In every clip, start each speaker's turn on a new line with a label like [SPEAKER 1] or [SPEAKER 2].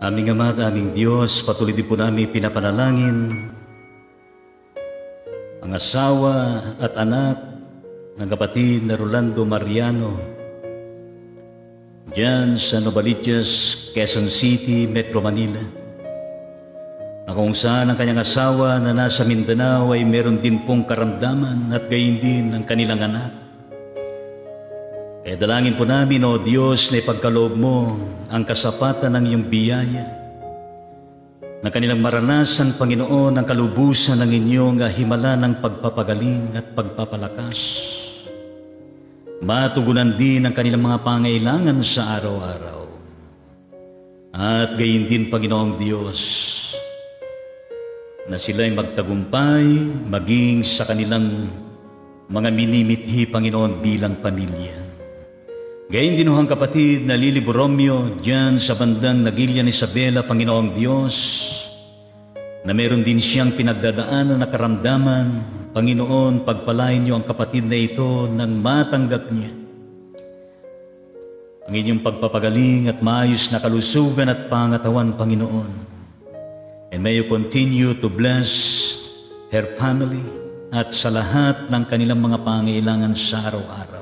[SPEAKER 1] Aming Ama at aming Diyos, patuloy din po namin pinapanalangin ang asawa at anak ng kapatid na Rolando Mariano diyan sa Novaliches, Quezon City, Metro Manila, na kung saan ang kanyang asawa na nasa Mindanao ay meron din pong karamdaman at gayon din ang kanilang anak. Kaya dalangin po namin, O Diyos, na ipagkaloob mo ang kasapatan ng iyong biyaya, na kanilang maranasan, Panginoon, ang kalubusan ng inyong himala ng pagpapagaling at pagpapalakas. Matugunan din ang kanilang mga pangailangan sa araw-araw. At gayon din, Panginoong Diyos, na sila'y magtagumpay maging sa kanilang mga minimithi, Panginoon, bilang pamilya. Gayon din ang kapatid na Lily Borromeo diyan sa bandang Nagilian Isabela, Panginoong Diyos, na meron din siyang pinagdadaanan na karamdaman. Panginoon, pagpalain niyo ang kapatid na ito nang matanggap niya ang inyong pagpapagaling at maayos na kalusugan at pangatawan, Panginoon. And may you continue to bless her family at sa lahat ng kanilang mga pangailangan sa araw-araw.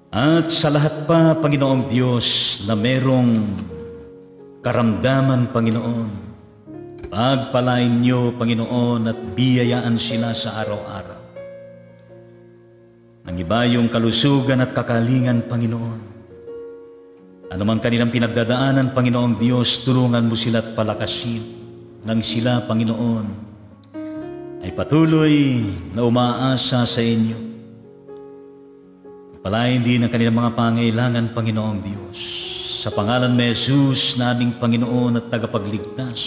[SPEAKER 1] At sa lahat pa, Panginoong Diyos, na merong karamdaman, Panginoon, pagpalain niyo, Panginoon, at biyayaan sila sa araw-araw. Nang iba yung kalusugan at kakalingan, Panginoon. Ano man kanilang pinagdadaanan, Panginoong Diyos, tulungan mo sila at palakasin. Nang sila, Panginoon, ay patuloy na umaasa sa inyo. Palain din ang kanilang mga pangailangan, Panginoong Diyos. Sa pangalan ni Jesus, naming Panginoon at tagapagligtas.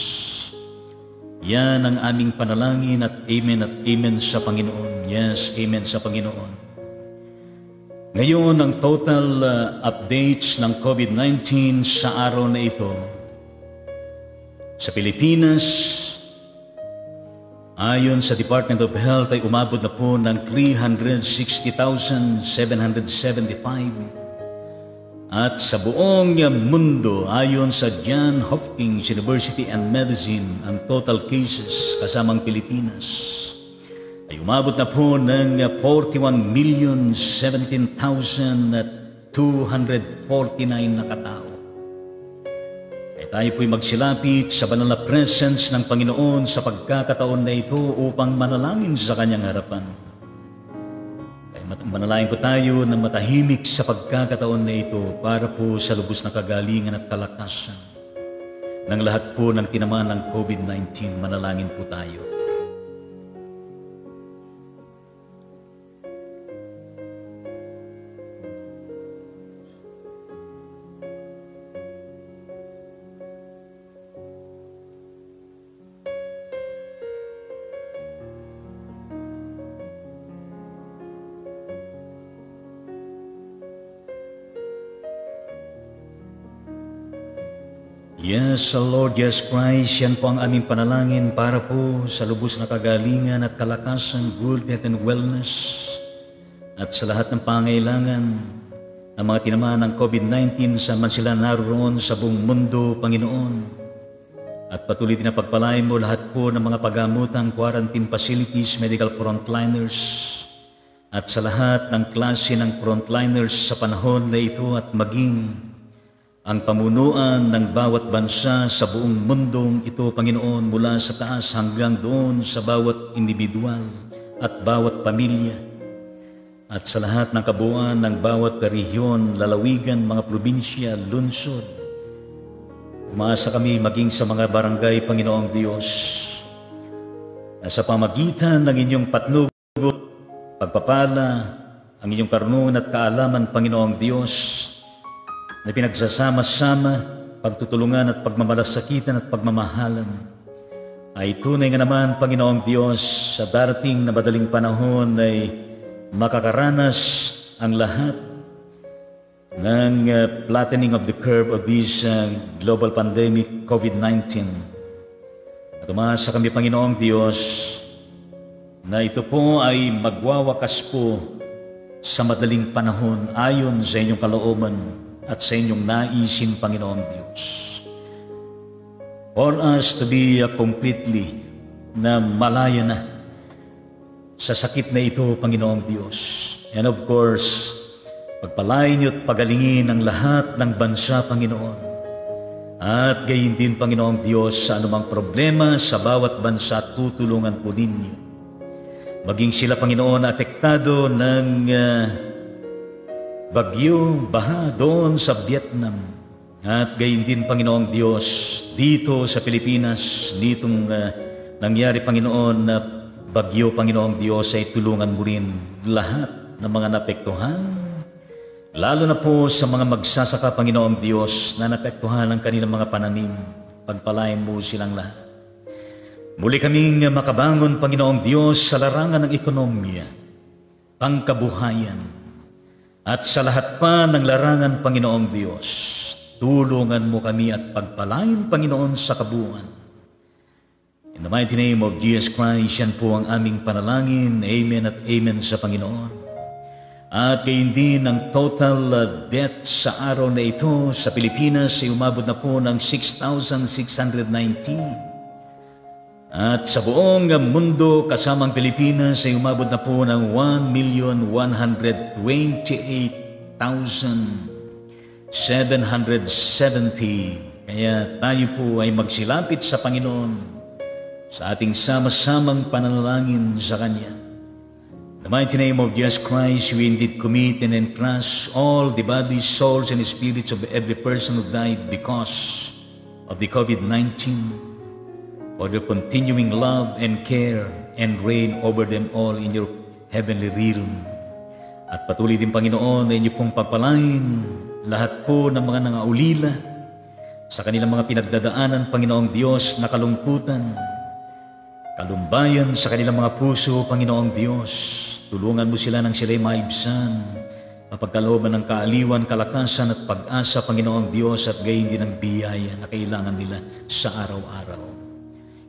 [SPEAKER 1] Yan ang aming panalangin at amen sa Panginoon. Yes, amen sa Panginoon. Ngayon, ang total updates ng COVID-19 sa araw na ito. Sa Pilipinas, ayon sa Department of Health, ay umabot na po ng 360,775. At sa buong mundo, ayon sa Johns Hopkins University and Medicine, ang total cases kasamang Pilipinas ay umabot na po ng 41,017,249 na katao. Tayo po'y magsilapit sa banal na presence ng Panginoon sa pagkakataon na ito upang manalangin sa Kanyang harapan. Kaya manalangin po tayo na matahimik sa pagkakataon na ito para po sa lubos na kagalingan at kalakasan ng lahat po ng tinamaan ng COVID-19. Manalangin po tayo. Yes, Lord, yes, Christ, yan po ang aming panalangin para po sa lubos na kagalingan at kalakasan, good health and wellness, at sa lahat ng pangailangan ng mga tinamaan ng COVID-19 saan man sila naroon sa buong mundo, Panginoon. At patuloy din na pagpalain mo lahat po ng mga paggamutang, quarantine facilities, medical frontliners, at sa lahat ng klase ng frontliners sa panahon na ito at maging ang pamunuan ng bawat bansa sa buong mundong ito, Panginoon, mula sa taas hanggang doon sa bawat individual at bawat pamilya, at sa lahat ng kabuuan ng bawat rehiyon, lalawigan, mga probinsya, lungsod. Umaasa kami maging sa mga barangay, Panginoong Diyos, na sa pamagitan ng inyong patnugot, pagpapala, ang inyong karunungan at kaalaman, Panginoong Diyos, na pinagsasama-sama, pagtutulungan at pagmamalasakitan at pagmamahalan, ay tunay nga naman, Panginoong Diyos, sa darating na madaling panahon ay makakaranas ang lahat ng flattening of the curve of this global pandemic, COVID-19. At umasa kami, Panginoong Diyos, na ito po ay magwawakas po sa madaling panahon ayon sa inyong kalooban at sa inyong naisin, Panginoong Diyos. for us to be completely na malaya na sa sakit na ito, Panginoong Diyos. And of course, pagpalain niyo at pagalingin ang lahat ng bansa, Panginoon. At gayon din, Panginoong Diyos, sa anumang problema sa bawat bansa, tutulungan po ninyo. Maging sila, Panginoon, apektado ng bagyo, baha doon sa Vietnam. At gayon din, Panginoong Diyos, dito sa Pilipinas, ditong nangyari, Panginoon, na bagyo, Panginoong Diyos, ay tulungan mo rin lahat ng mga naapektuhan. Lalo na po sa mga magsasaka, Panginoong Diyos, na naapektuhan ang kanilang mga pananim. Pagpalain mo silang lahat. Muli kaming makabangon, Panginoong Diyos, sa larangan ng ekonomiya, pangkabuhayan, at sa lahat pa ng larangan, Panginoong Diyos. Tulungan mo kami at pagpalain, Panginoon, sa kabuuan. In the mighty name of Jesus Christ, yan po ang aming panalangin. Amen at amen sa Panginoon. At gayon din ang total death sa araw na ito sa Pilipinas ay umabot na po ng 6,619. At sa buong mundo kasamang Pilipinas ay umabot na po ng 1,128,770. Kaya tayo po ay magsilapit sa Panginoon sa ating sama-samang panalangin sa Kanya. In the mighty name of Jesus Christ, we indeed commit and entrust all the bodies, souls, and spirits of every person who died because of the COVID-19 for your continuing love and care and reign over them all in your heavenly realm. At patuloy din, Panginoon, na inyo pong pagpalain lahat po ng mga nangaulila sa kanilang mga pinagdadaanan, Panginoong Diyos, na kalungkutan, kalumbayan sa kanilang mga puso, Panginoong Diyos. Tulungan mo sila nang sila'y maibsan, mapagkalooban ng kaaliwan, kalakasan at pag-asa, Panginoong Diyos, at gayon din ang biyaya na kailangan nila sa araw-araw.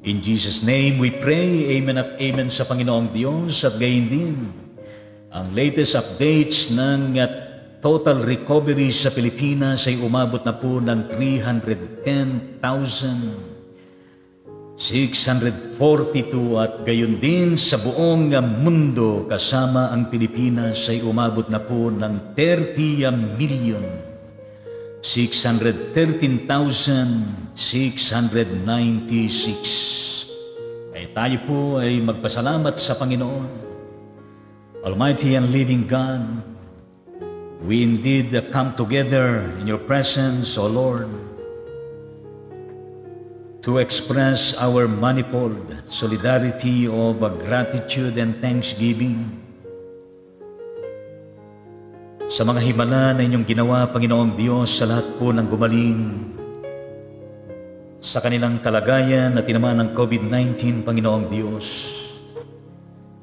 [SPEAKER 1] In Jesus' name we pray, amen at amen sa Panginoong Diyos, at gayon din ang latest updates ng total recovery sa Pilipinas ay umabot na po ng 310,642 at gayon din sa buong mundo kasama ang Pilipinas ay umabot na po ng 30,613,696. Ay tayo po ay magpasalamat sa Panginoon. Almighty and living God, we indeed come together in your presence, O Lord, to express our manifold solidarity of gratitude and thanksgiving sa mga himala na inyong ginawa, Panginoong Diyos, sa lahat po ng gumaling sa kanilang kalagayan na tinamaan ng COVID-19, Panginoong Diyos.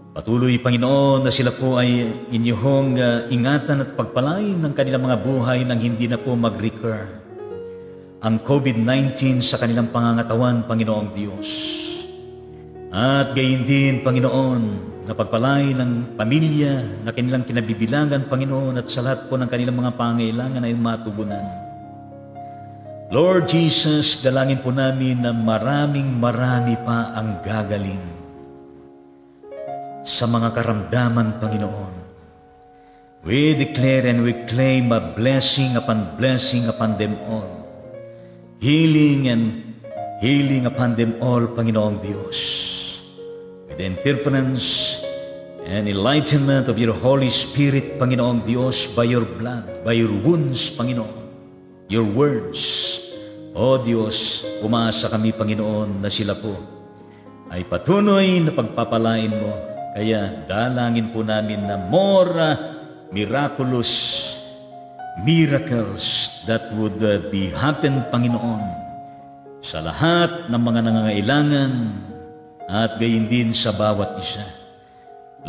[SPEAKER 1] Patuloy, Panginoon, na sila po ay inyong ingatan at pagpalain ng kanilang mga buhay nang hindi na po mag-recur ang COVID-19 sa kanilang pangangatawan, Panginoong Diyos. At gayon din, Panginoon, na pagpalain ng pamilya na kanilang kinabibilangan, Panginoon, at sa lahat po ng kanilang mga pangailangan ay matugunan. Lord Jesus, dalangin po namin na marami pa ang gagaling sa mga karamdaman, Panginoon. We declare and we claim a blessing upon them all. Healing upon them all, Panginoong Diyos. With the interference and enlightenment of your Holy Spirit, Panginoong Diyos, by your blood, by your wounds, Panginoon, your words. O Diyos, umaasa kami, Panginoon, na sila po ay patuloy na pagpapalain mo. Kaya dalangin po namin na more miracles that would be happen, Panginoon, sa lahat ng mga nangangailangan at gayon din sa bawat isa.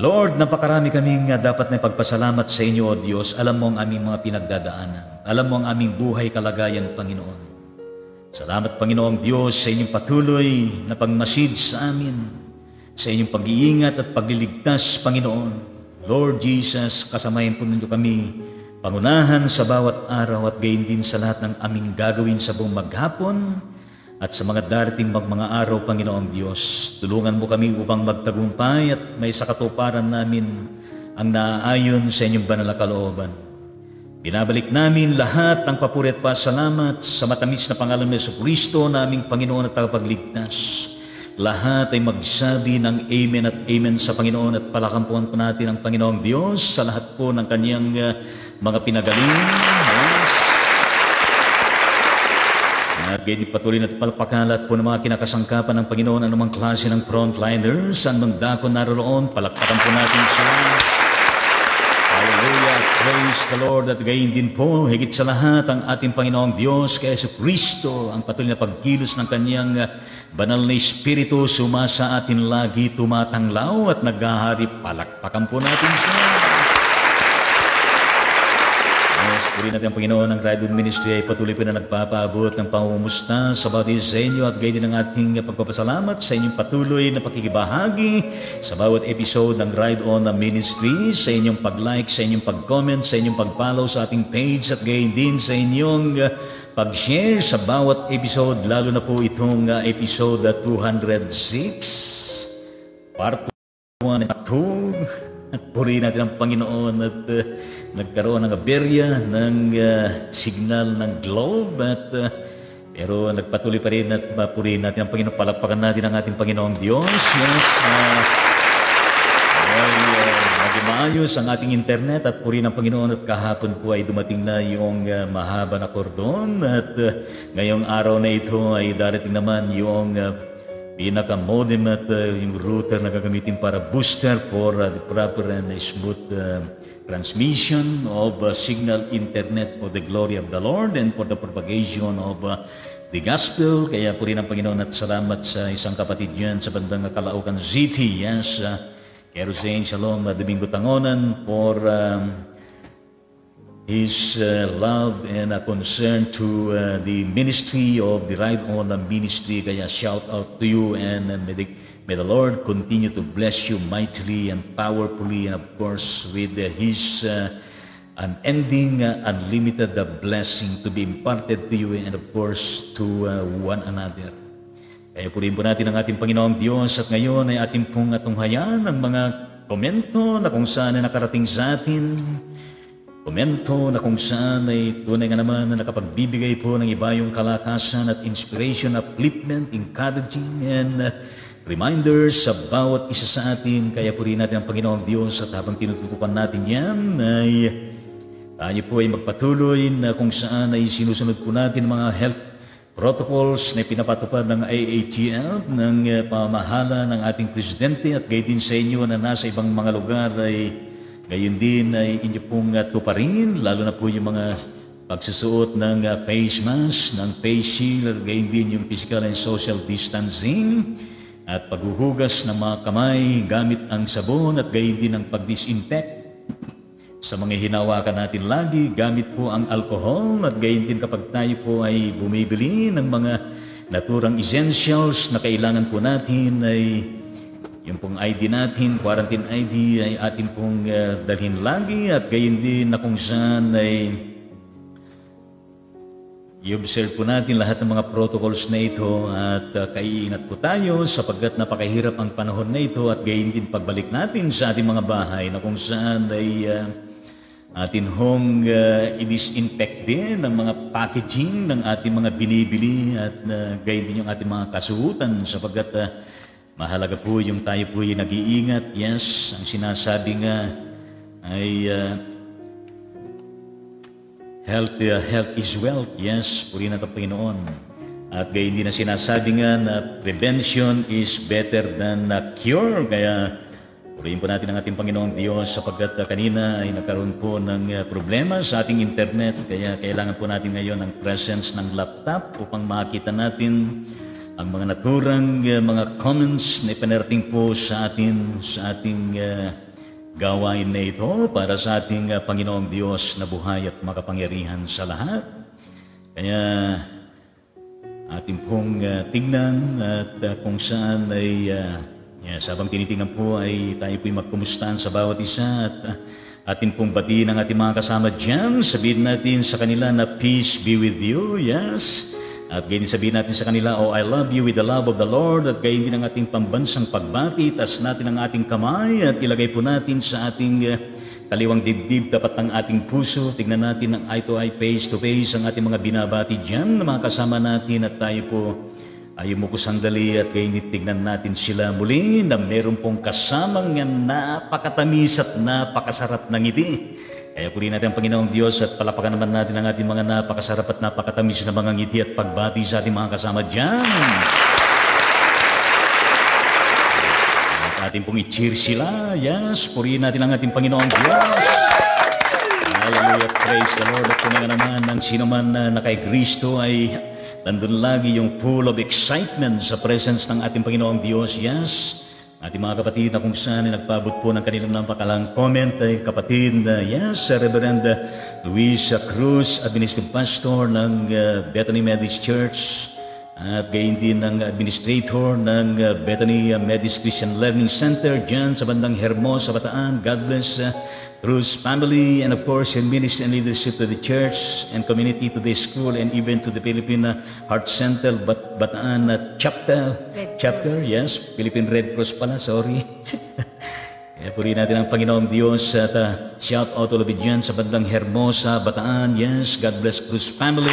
[SPEAKER 1] Lord, napakarami kaming dapat na ipagpasalamat sa inyo, O Diyos. Alam mo ang aming mga pinagdadaanan. Alam mo ang aming buhay kalagayan, Panginoon. Salamat, Panginoong Diyos, sa inyong patuloy na pagmasid sa amin, sa inyong pag-iingat at pagliligtas, Panginoon. Lord Jesus, kasamayan po ninyo kami, pangunahan sa bawat araw at gayon din sa lahat ng aming gagawin sa buong maghapon at sa mga darating mga araw, Panginoong Diyos. Tulungan mo kami upang magtagumpay at may sakatuparan namin ang naaayon sa inyong banal na kalooban. Binabalik namin lahat ng papuri at pasalamat sa matamis na pangalan ni Jesucristo, naming Panginoon at tagapagligtas. Lahat ay magsabi ng Amen at Amen sa Panginoon at palakampuan po natin ang Panginoong Diyos sa lahat po ng kanyang mga pinagaling. Yes. At gayon patuloy na palpakalat po ng mga kinakasangkapan ng Panginoon, anumang klase ng frontliners, saan mang dako naroon, palakpakan po natin sila. Hallelujah, praise the Lord. At gayon din po, higit sa lahat, ang ating Panginoong Diyos, kay Jesucristo, ang patuloy na pagkilos ng kanyang banal na Espiritu, sumasa atin lagi, tumatanglaw at naghahari. Palakpakan po natin siya. Yes, puri natin ang Panginoon. Ang Radon Ministry ay patuloy po na nagpapaabot ng pangumusta sa bawat isa sa inyo at gayon din ang ating pagpapasalamat sa inyong patuloy na pakikibahagi sa bawat episode ng Ride On Ministry, sa inyong pag-like, sa inyong pag-comment, sa inyong pag-follow sa ating page at gayon din sa inyong pag-share sa bawat episode, lalo na po itong episode 206, part 1 at 2. At purihin natin ang Panginoon at nagkaroon ng aberya ng signal ng globe at pero nagpatuloy pa rin at purihin natin ang Panginoon. Palakpakan natin ang ating Panginoong Diyos. Yes, maging maayos ang ating internet at purihin ang Panginoon at kahapon po ay dumating na yung mahaba na kordon at ngayong araw na ito ay darating naman yung pinaka-modem at yung router na gagamitin para booster for the proper and smooth transmission of signal internet for the glory of the Lord and for the propagation of the gospel. Kaya po rin ang Panginoon at salamat sa isang kapatid dyan sa bandang Calaucan City. Yes, Kero Saint Shalom Domingo Tangonan for his love and concern to the ministry of the Ride On Ministry. Kaya shout out to you and may the Lord continue to bless you mightily and powerfully and of course with his unending, unlimited blessing to be imparted to you and of course to one another. Kaya purihin po natin ang ating Panginoong Diyos at ngayon ay ating pong tunghayan ang mga komento na kung saan ay nakarating sa atin. Komento na kung saan ay tunay nga naman na nakapagbibigay po ng iba yung kalakasan at inspiration, upliftment, encouraging, and reminders sa bawat isa sa atin. Kaya purihin natin ang Panginoong Diyos at habang tinututukan natin yan ay tayo po ay magpatuloy na kung saan ay sinusunod po natin mga health protocols na pinapatupad ng IATF ng pamahala ng ating Presidente at gayon din sa inyo na nasa ibang mga lugar ay gayon din ay inyo pong tuparin, lalo na po yung mga pagsusuot ng face mask, ng face shield, gayon din yung physical and social distancing at paghuhugas ng mga kamay gamit ang sabon at gayon din ang pag-disinfect sa mga hinawakan natin lagi, gamit po ang alcohol at gayon din kapag tayo po ay bumibili ng mga naturang essentials na kailangan po natin ay yung pong ID natin, quarantine ID ay atin pong dalhin lagi at gayon din na kung saan ay i-observe po natin lahat ng mga protocols na ito at kaiingat po tayo sapagkat napakahirap ang panahon na ito at gayon din pagbalik natin sa ating mga bahay na kung saan ay atin hong i-disinfect din ng mga packaging ng ating mga binibili at gayon din yung ating mga kasuhutan sapagkat mahalaga po yung tayo po yung nag-iingat. Yes, ang sinasabi nga ay health is wealth. Yes, purihin natin Panginoon. At gayon din na sinasabi nga na prevention is better than cure. Kaya purihin po natin ang ating Panginoong Diyos sapagkat kanina ay nagkaroon po ng problema sa ating internet. Kaya kailangan po natin ngayon ng presence ng laptop upang makita natin ang mga naturang mga comments na ipanarating po sa ating gawain na ito para sa ating Panginoong Diyos na buhay at makapangyarihan sa lahat. Kaya ating pong tignan at kung saan ay sabang tinitingnan po ay tayo po'y magkumustahan sa bawat isa at atin pong batiin ang ating mga kasama dyan. Sabihin natin sa kanila na peace be with you. Yes. At gayon din sabihin natin sa kanila, oh, I love you with the love of the Lord. At gayon din ang ating pambansang pagbati. Tas natin ang ating kamay at ilagay po natin sa ating kaliwang dibdib, tapat ng ating puso. Tignan natin ang eye to eye, face to face ang ating mga binabati dyan na mga kasama natin. At tayo po ay umuko sandali at gayon din tignan natin sila muli na meron pong kasamang napakatamis at napakasarap ng ngiti. Kaya purihin natin ang Panginoong Diyos at palapakan naman natin ang ating mga napakasarap at napakatamis na mga ngiti at pagbati sa ating mga kasama dyan. At ating pong i-cheer sila. Yes, purihin natin ang ating Panginoong Diyos. Hallelujah, praise the Lord. At kung nga naman ang sino man na kay Kristo ay nandun lagi yung full of excitement sa presence ng ating Panginoong Diyos. Yes, ating mga kapatid na kung saan ay nagpabot po ng kanilang napakalang comment ay kapatid yes, Reverend Luis Cruz, Administrative Pastor ng Bethany Methodist Church at gayon din ng Administrator ng Bethany Methodist Christian Learning Center dyan sa bandang Hermosa, Bataan. God bless Cruz family and of course in ministry and leadership to the church and community, to the school and even to the Philippine Heart Center Bataan chapter, yes, Philippine Red Cross pala, sorry. Kaya purihin natin ang Panginoong Diyos at shout out all of it dyan sa bandang Hermosa, Bataan. Yes, God bless Cruz family.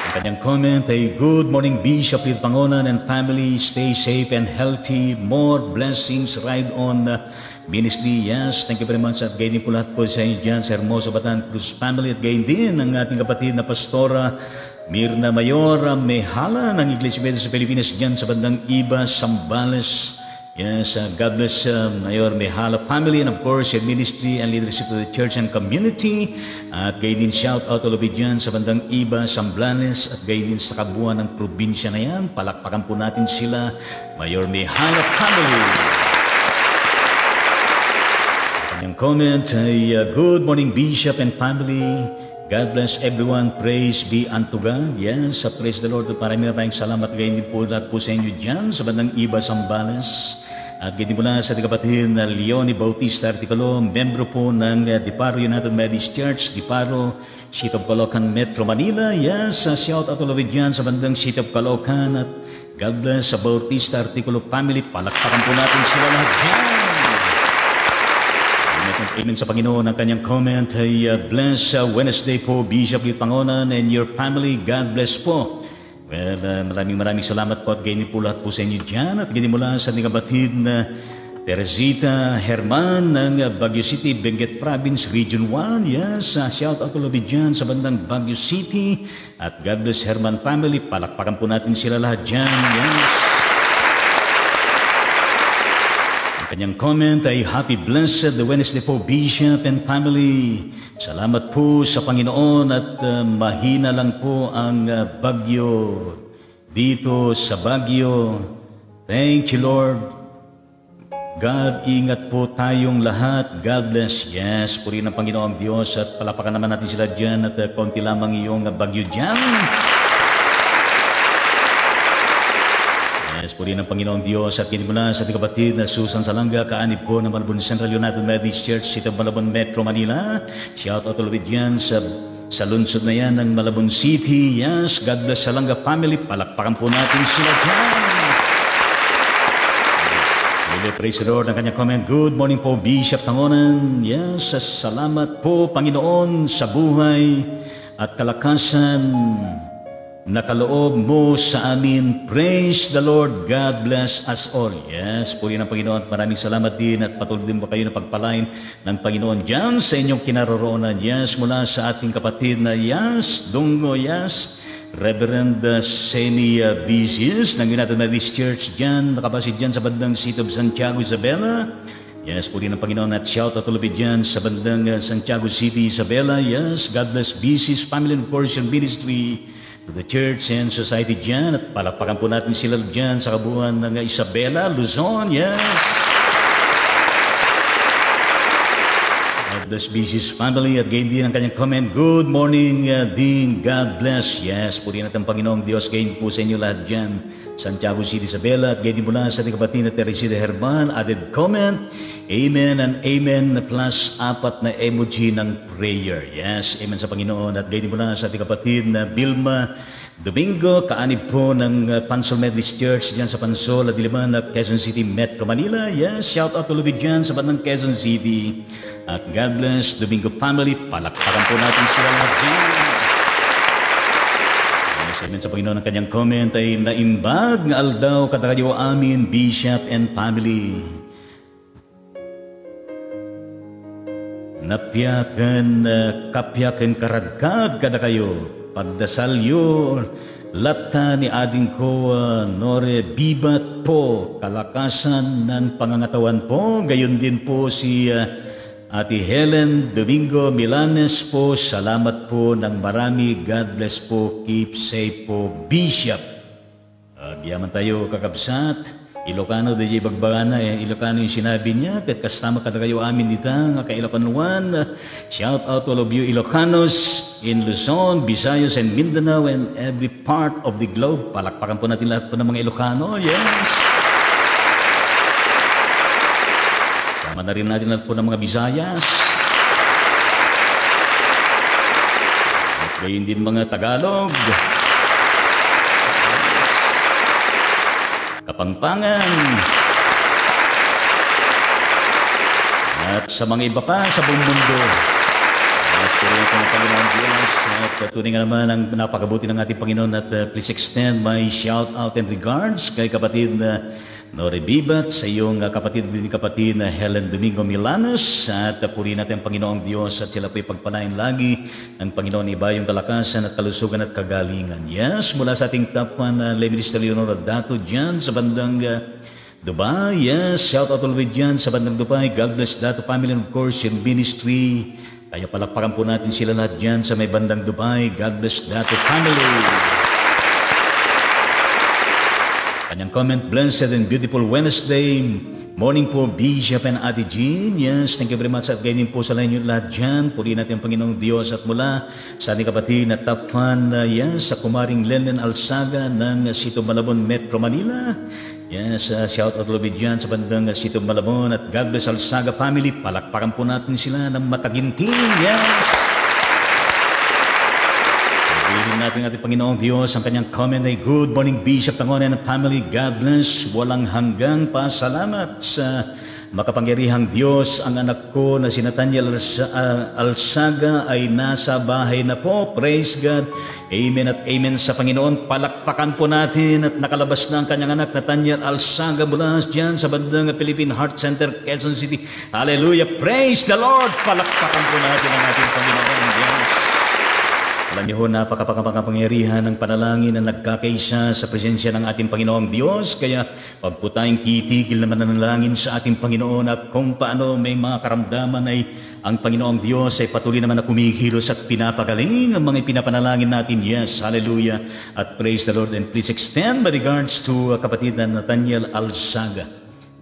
[SPEAKER 1] Kanyang comment ay, good morning Bishop Lid Pangonan and family, stay safe and healthy, more blessings, ride on ministry. Yes, thank you very much at gayon din po lahat po sa inyo dyan sa Hermosa Bataan Cruz family at gayon din ang ating kapatid na Pastora Mirna Mayor Mehala ng Iglesia Methodist sa Pilipinas dyan sa bandang Iba, Sambales. Yes, God bless Mayor Mehala family and of course your ministry and leadership of the church and community. At gayon din shout out all of it dyan sa bandang Iba, Sambales at gayon din sa kabuuan ng probinsya na yan. Palakpakan po natin sila, Mayor Mehala family. Kanyang comment ay, good morning Bishop and family. God bless everyone. Praise be unto God. Yes, praise the Lord. Maraming salamat gayon din po lahat po sa inyo dyan sa bandang Iba, Sambales. At gayon din mula sa ating kapatid na Leonie Bautista Articulo, membro po ng Diparo United Methodist Church, Diparo, City of Caloocan, Metro Manila. Yes, shout out all of it dyan sa bandang City of Caloocan. At God bless sa Bautista Articulo family. Palakpakan po natin sila lahat dyan. Amen sa Panginoon. Ang kanyang comment ay bless Wednesday po Bishop Lid Pangonan and your family. God bless po. Well, maraming salamat po at gayon po lahat po sa inyo dyan. At gayon mula sa ating kapatid na Teresita Herman ng Baguio City, Benguet Province, Region 1. Yes, shout out all of it dyan sa bandang Baguio City. At God bless Herman family. Palakpakan po natin sila lahat dyan. Yes. Kanyang comment ay happy blessed Wednesday po Bishop and family. Salamat po sa Panginoon at mahina lang po ang bagyo dito sa Baguio. Thank you Lord. God, ingat po tayong lahat. God bless. Yes, purihin ang Panginoong Diyos at palapakan naman natin sila dyan at konti lamang iyong bagyo dyan. Yes, purihin ang Panginoong Diyos at kinimula sa ating kapatid na Susan Salanga, kaanib po ng Malabon Central United Methodist Church, City of Malabon, Metro Manila. Shout out all of it dyan sa lungsod na yan ng Malabon City. Yes, God bless Salanga family. Palakpakan po natin sila dyan. Yes, praise the Lord. Ang kanyang comment, good morning po Bishop Pangonan. Yes, salamat po Panginoon sa buhay at kalakasan nakaloob mo sa amin. Praise the Lord. God bless us all. Yes, purihin ang Panginoon. Maraming salamat din at patuloy din po kayo na pagpalain ng Panginoon dyan sa inyong kinaroroonan. Yes, mula sa ating kapatid na Yes, Dungo, yes, Reverend Seni Bizius ng United Methodist Church dyan, nakabasid dyan sa bandang City of Santiago, Isabela. Yes, purihin ang Panginoon at shout out ulit dyan sa bandang Santiago City, Isabela. Yes, God bless Bizius Family and Portion Ministry to the church and society dyan. At palakpakan po natin sila dyan sa kabuuan ng Isabela, Luzon. Yes. God bless Bizius family. At gayon din ang kanyang comment, good morning din, God bless. Yes, purihin natin ang Panginoong Diyos. Gayon po sa inyo lahat dyan Santiago City, Isabela, at gayon din mula sa ating kapatid na Teresita Herman, added comment, Amen and Amen, plus 4 na emoji ng prayer. Yes, Amen sa Panginoon. At gayon din mula sa ating kapatid na Vilma Domingo, kaanib po ng Pansol Methodist Church dyan sa Pansol at Diliman at Quezon City, Metro Manila. Yes, shout out to Lubid dyan sa bandang Quezon City. At God bless Domingo family. Palakpakan po natin sila lahat dyan. Yes, amen sa Panginoon. Ang kanyang comment ay naimbag ng aldaw katakayo amin, Bishop and family. Napyakan, kapyakan karagkag kada kayo. Pagdasal yun, lata ni ading ko, nore bibat po, kalakasan ng pangangatawan po. Gayon din po si Ate Helen Domingo Milanes po. Salamat po ng marami. God bless po. Keep safe po, Bishop. Giyaman tayo kakabsat. Ilocano DJ Bagbagana, Ilocano yung sinabi niya, kat kasama ka na kayo amin dito, nga ka-Ilocanuan. Shout out to all of you Ilocanos in Luzon, Visayas, and Mindanao, and every part of the globe. Palakpakan po natin lahat po ng mga Ilocano, yes. Sama na rin natin lahat po ng mga Visayas. At gayon din mga Tagalog. Kapangpangan, at sa mga iba pa sa buong mundo. Yes, pero ito ng Panginoon Diyos, at tunay nga naman ang napakabuti ng ating Panginoon, at please extend my shout out and regards kay kapatid na Nore Bibat, sa iyong kapatid na Helen Domingo Milanos, at purihin natin ang Panginoong Diyos at sila po'y pagpalain lagi ng Panginoon iba yung kalakasan at kalusugan at kagalingan. Yes, mula sa ating top 1 Lay Minister Leonor Dato dyan sa bandang Dubai. Yes, shout out always dyan sa bandang Dubai. God bless Dato family and of course yung ministry. Kaya palakpakan po natin sila lahat dyan sa may bandang Dubai. God bless Dato family. Kanyang comment, blessed and beautiful Wednesday morning po, Bishop and Ate Jean. Yes, thank you very much at ganyan po sa inyo lahat dyan. Purihin natin ang Panginoong Diyos at mula sa ating kapatid na top fan, yes, sa kumaring Lennon Alsaga ng Sito Malabon, Metro Manila. Yes, shout out lobby dyan sa bandang Sito Malabon at God bless Alsaga family. Palakpakan po natin sila ng mataginting. Yes. Purihin natin ating Panginoong Diyos. Ang kanyang comment ay, good morning Bishop Tangonan and family. God bless. Walang hanggang pasalamat sa makapangyarihang Diyos. Ang anak ko na si Nathaniel Alsaga ay nasa bahay na po. Praise God. Amen at amen sa Panginoon. Palakpakan po natin at nakalabas na ang kanyang anak Nathaniel Alsaga mula dyan sa bandang Philippine Heart Center, Quezon City. Hallelujah. Praise the Lord. Palakpakan po natin ang ating Panginoon Diyos. Alam niyo ho, napakapangyarihan ng panalangin na nagkakaisa sa presensya ng ating Panginoong Diyos. Kaya wag po tayong titigil na mananalangin sa ating Panginoon at kung paano may mga karamdaman ay ang Panginoong Diyos ay patuloy naman na kumikilos at pinapagaling ang mga pinapanalangin natin. Yes, hallelujah. At praise the Lord. And please extend my regards to kapatid na Nathaniel Alsaga.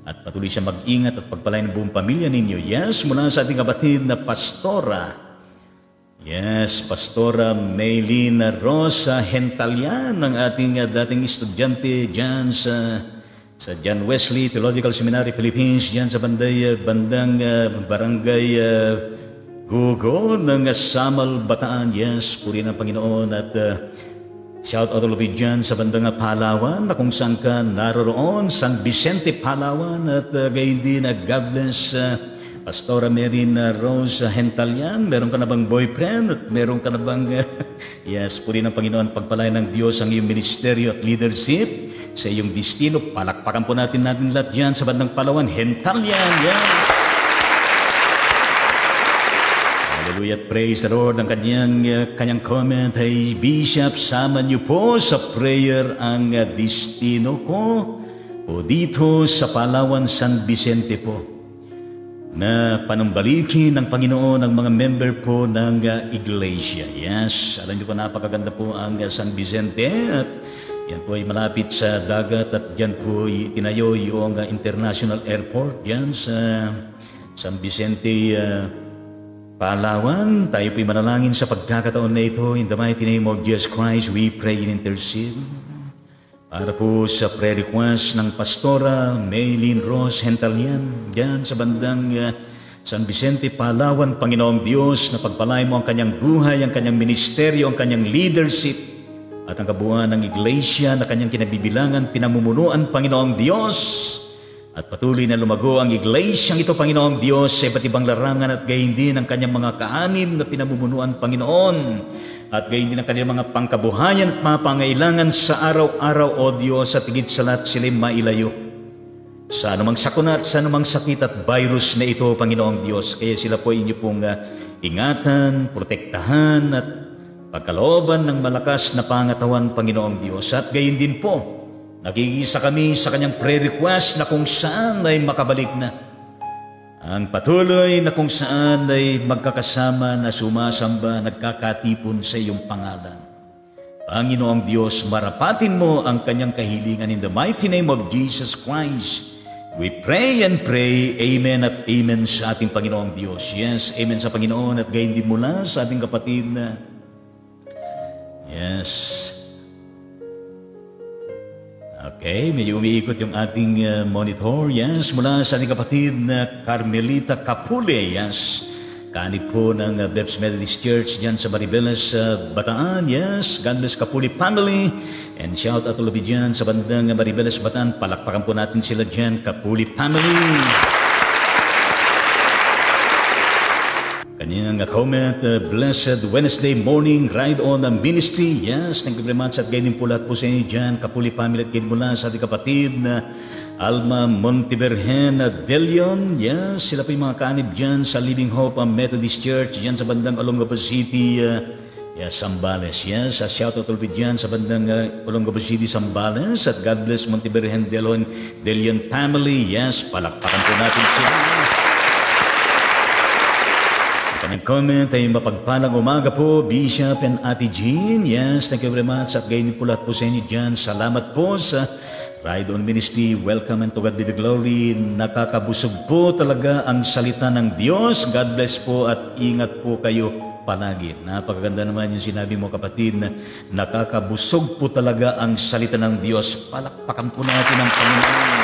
[SPEAKER 1] At patuloy siya mag-ingat at pagpalain ng buong pamilya ninyo. Yes, mula sa ating kapatid na Pastora. Yes, Pastora Maylene Rosa Hentalian, ang ating dating estudyante dyan sa John Wesley Theological Seminary, Philippines, dyan sa bandang barangay Gugo ng Samal, Bataan. Yes, purihin ang Panginoon at shout out ulit dyan sa bandang Palawan na kung saan ka naroroon, San Vicente, Palawan, at gayon din God bless Pastora Marina Rose Hentalian. Meron ka na bang boyfriend at meron ka na bang yes, purihin ng Panginoon, pagpalain ng Diyos ang iyong ministeryo at leadership sa iyong destino. Palakpakan po natin lahat dyan sa bandang Palawan. Hentalian, yes. Hallelujah, praise the Lord. Ang kanyang comment ay, Bishop, sama niyo po sa prayer ang destino ko o dito sa Palawan, San Vicente po, na panumbalikin ng Panginoon ang mga member po ng iglesia. Yes, alam niyo po, napakaganda po ang San Vicente at yan po ay malapit sa dagat at dyan po itinayo yung international airport dyan sa San Vicente, Palawan. Tayo po ay manalangin sa pagkakataon na ito. In the mighty name of Jesus Christ, we pray and intercede. Para po sa prayer request ng Pastora Maylene Rose Hentalian, diyan sa bandang San Vicente, Palawan, Panginoong Diyos, na pagpalain mo ang kanyang buhay, ang kanyang ministeryo, ang kanyang leadership, at ang kabuuan ng iglesia na kanyang kinabibilangan, pinamumunuan, Panginoong Diyos. At patuloy na lumago ang iglesyang ito, Panginoong Diyos, sa iba't ibang larangan at gayon din ang kanyang mga kaanim na pinamumunuan, Panginoon. At gayon din ang kanyang mga pangkabuhayan at mga pangailangan sa araw-araw, O Diyos, at higit sa lahat sila'y mailayo sa anumang sakuna at sa anumang sakit at virus na ito, Panginoong Diyos. Kaya sila po inyo pong ingatan, protektahan at pagkalooban ng malakas na pangatawan, Panginoong Diyos. At gayon din po, nagigisa kami sa kanyang prayer request na kung saan ay makabalik na ang patuloy na kung saan ay magkakasama na sumasamba, nagkakatipon sa iyong pangalan. Panginoong Diyos, marapatin mo ang kanyang kahilingan in the mighty name of Jesus Christ. We pray and pray, Amen at Amen sa ating Panginoong Diyos. Yes, Amen sa Panginoon at gayon din mula sa ating kapatid na Okay, medyo umiikot yung ating monitor. Yes, mula sa ating kapatid na Carmelita Capule. Yes, kanib po ng Bebs Methodist Church dyan sa Maribeles, Bataan. Yes, God bless Capule family. And shout out ulit dyan sa bandang Maribeles, Bataan. Palakpakan po natin sila dyan, Capule family. Kanyang comment, blessed Wednesday morning, ride on the ministry. Yes, thank you very much. At gayon po lahat po sa inyo dyan, Kapuli family at gayon mula sa ating kapatid na Alma Montevergen Delion. Yes, sila po yung mga kaanib dyan sa Living Hope Methodist Church dyan sa bandang Olongapo City, Zambales. Yes, shout out ulit dyan sa bandang Olongapo City, Zambales. At God bless Montevergen Delion family. Yes, palakpakan po natin sila. Nag-comment ay mapagpalang umaga po, Bishop and Ate Jean. Yes, thank you very much. At gayon po lahat po sa inyo dyan. Salamat po sa Ride On Ministry. Welcome and to God be the glory. Nakakabusog po talaga ang salita ng Diyos. God bless po at ingat po kayo palagi. Napakaganda naman yung sinabi mo, kapatid, na nakakabusog po talaga ang salita ng Diyos. Palakpakan po natin ang Panginoon.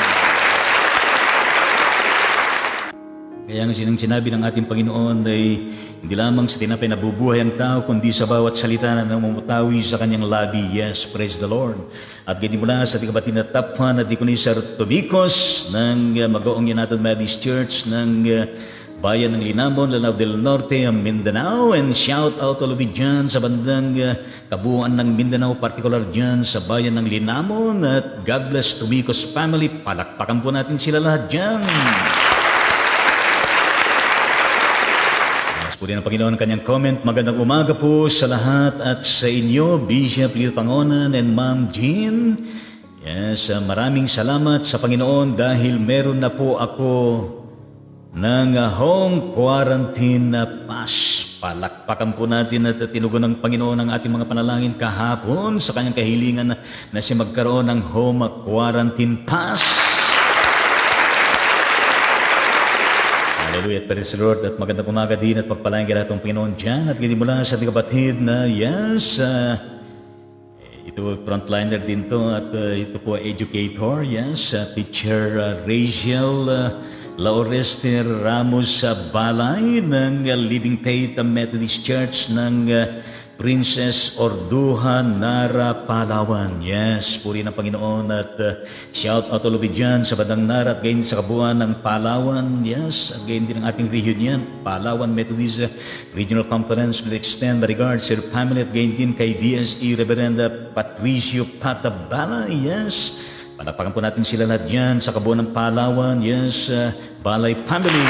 [SPEAKER 1] Kaya nga sinabi ng ating Panginoon ay hindi lamang sa tinapay nabubuhay ang tao, kundi sa bawat salita na namumutawi sa kanyang labi. Yes, praise the Lord. At ganyan mula sa ating kapatid na top fan at Diconisar Tobicos ng Mag-oong United Methodist Church ng bayan ng Linamon, Lanao del Norte, Mindanao. And shout out all of it dyan sa bandang kabuuan ng Mindanao, particular dyan sa bayan ng Linamon. At God bless Tobicos family. Palakpakan po natin sila lahat dyan. Puri ng Panginoon kanyang comment. Magandang umaga po sa lahat at sa inyo, Bishop Leo Pangonan and Ma'am Jean. Yes, maraming salamat sa Panginoon dahil meron na po ako ng home quarantine pass. Palakpakan po natin at tinugon ng Panginoon ang ating mga panalangin kahapon sa kanyang kahilingan na siya magkaroon ng home quarantine pass. Hallelujah, praise the Lord. At magandang umaga din at pagpalain ka natong Panginoon dyan. At ganyan mula sa ating kapatid na yes, ito frontliner din to at ito po educator, yes, teacher Rachel Laurester Ramos Balay ng Living Faith Methodist Church ng Princess Orduha, Nara, Palawan. Yes, puri ng Panginoon at shout out all of it dyan sa Badang Nara at gayon sa kabuuan ng Palawan. Yes, at gayon din ang ating region yan, Palawan Methodist Regional Conference. With extend my regards to your family at gayon din kay DSE Reverend Patricio Patabala. Yes, palapakan po natin sila lahat dyan sa kabuuan ng Palawan. Yes, Balay family.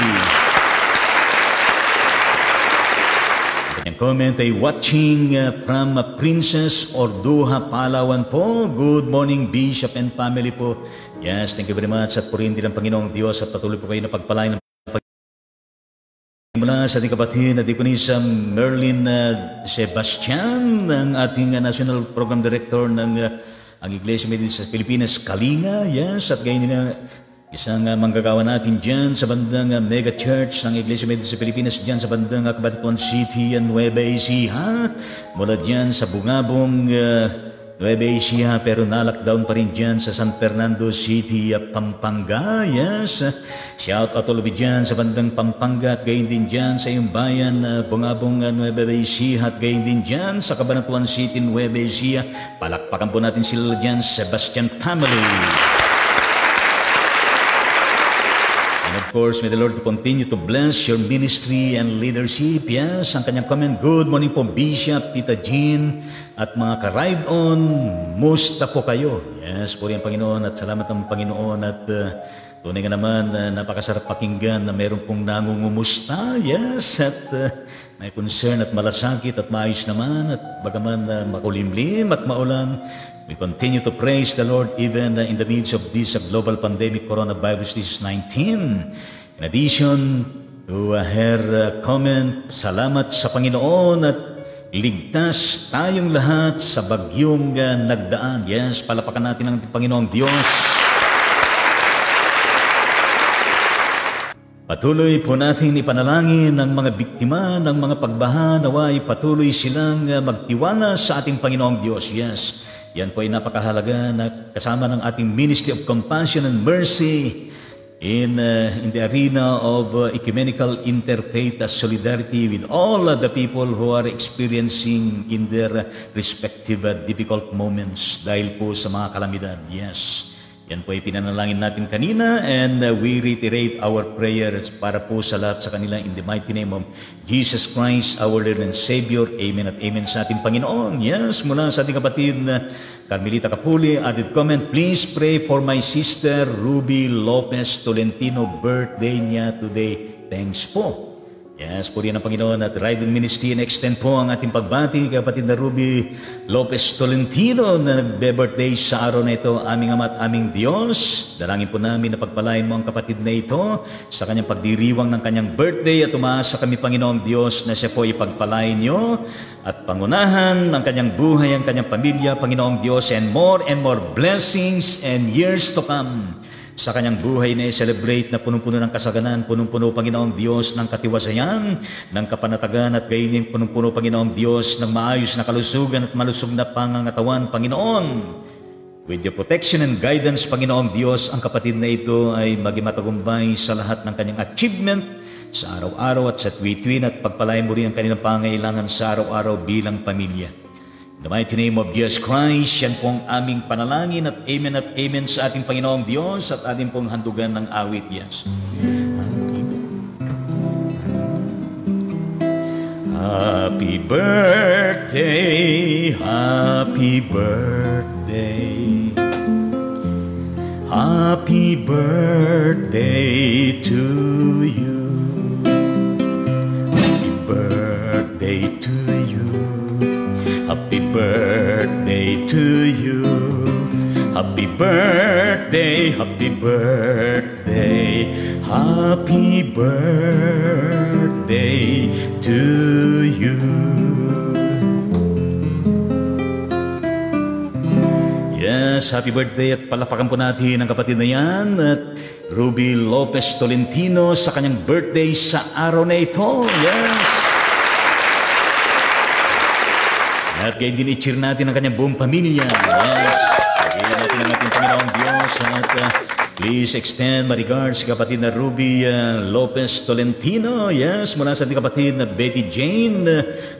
[SPEAKER 1] Ang comment ay watching from Princess Orduha, Palawan po. Good morning, Bishop and family po. Yes, thank you very much. At purihin din ang Panginoong Diyos at patuloy po kayo na pagpalain ng mula sa ating kapatid na Diconisa Merlin Sebastian, ang ating National Program Director ng ang Iglesia Methodist sa Pilipinas, Kalinga. Yes, at gayon din isang manggagawa natin dyan sa bandang Mega Church ng Iglesia Methodist sa Pilipinas dyan sa bandang Cabanatuan City and Nueva Ecija. Mula dyan sa Bungabong Nueva Ecija, pero na-lockdown pa rin dyan sa San Fernando City, Pampanga. Yes, shout out all of you dyan sa bandang Pampanga at gayon din dyan sa iyong bayan, Bungabong, Nueva Ecija, at gayon din dyan sa Cabanatuan City, Nueva Ecija. Palakpakan po natin sila dyan, Sebastian family. Of course, may the Lord to continue to bless your ministry and leadership. Yes, ang kanyang comment, good morning po Bishop, Tita Jean, at mga ka-ride on, musta po kayo? Yes, po rin ang Panginoon at salamat ng Panginoon at tunay nga naman, napakasarap pakinggan na meron pong nangungumusta. Yes, at may concern at malasakit at maayos naman at bagaman makulimlim at maulan, we continue to praise the Lord even in the midst of this global pandemic, coronavirus disease 19. In addition to her comment, salamat sa Panginoon at ligtas tayong lahat sa bagyong nagdaan. Yes, palapakan natin ang Panginoong Diyos. Patuloy po natin ipanalangin ang mga biktima ng mga pagbaha, naway patuloy silang magtiwala sa ating Panginoong Diyos. Yes, yan po ay napakahalaga na kasama ng ating Ministry of Compassion and Mercy in the arena of ecumenical interfaith solidarity with all the people who are experiencing in their respective difficult moments dahil po sa mga kalamidad. Yes, yan po ay pinanalangin natin kanina and we reiterate our prayers para po sa lahat sa kanila in the mighty name of Jesus Christ, our Lord and Savior. Amen at amen sa ating Panginoon. Yes, mula sa ating kapatid Carmelita Capuli, added comment, please pray for my sister Ruby Lopez Tolentino, birthday niya today. Thanks po. Yes, po rin ang Panginoon at Ride Ministry and extend po ang ating pagbati kay kapatid na Ruby Lopez Tolentino na nagbe-birthday sa araw na ito. Aming Ama at aming Diyos, dalangin po namin na pagpalain mo ang kapatid na ito sa kanyang pagdiriwang ng kanyang birthday at umaasa kami Panginoong Diyos na siya po ipagpalain niyo at pangunahan ang kanyang buhay, ang kanyang pamilya, Panginoong Diyos, and more blessings and years to come sa kanyang buhay na i-celebrate na punong-puno ng kasaganan, punong-puno, Panginoong Diyos, ng katiwasayan, ng kapanatagan, at gayon punong-puno, Panginoong Diyos, ng maayos na kalusugan at malusog na pangangatawan, Panginoon. With your protection and guidance, Panginoong Diyos, ang kapatid na ito ay maging matagumpay sa lahat ng kanyang achievement sa araw-araw at sa tuwi-tuwin at pagpalain mo rin ang kanilang pangailangan sa araw-araw bilang pamilya. In the mighty name of Jesus Christ, yan pong aming panalangin at amen sa ating Panginoong Diyos at ating pong handugan ng awit. Yes. Happy birthday, happy birthday, happy birthday to you, happy birthday to you, happy birthday to you, happy birthday, happy birthday, happy birthday to you. Yes, happy birthday at palapakan po natin ang kapatid na yan at Ruby Lopez Tolentino sa kanyang birthday sa araw na ito. Yes. At gayon din i-cheer natin ang kanyang buong pamilya. Yes. Gayon natin ang ating Panginoong Diyos. At please extend my regards sa kapatid na Ruby Lopez Tolentino. Yes, mula sa ating kapatid na Betty Jane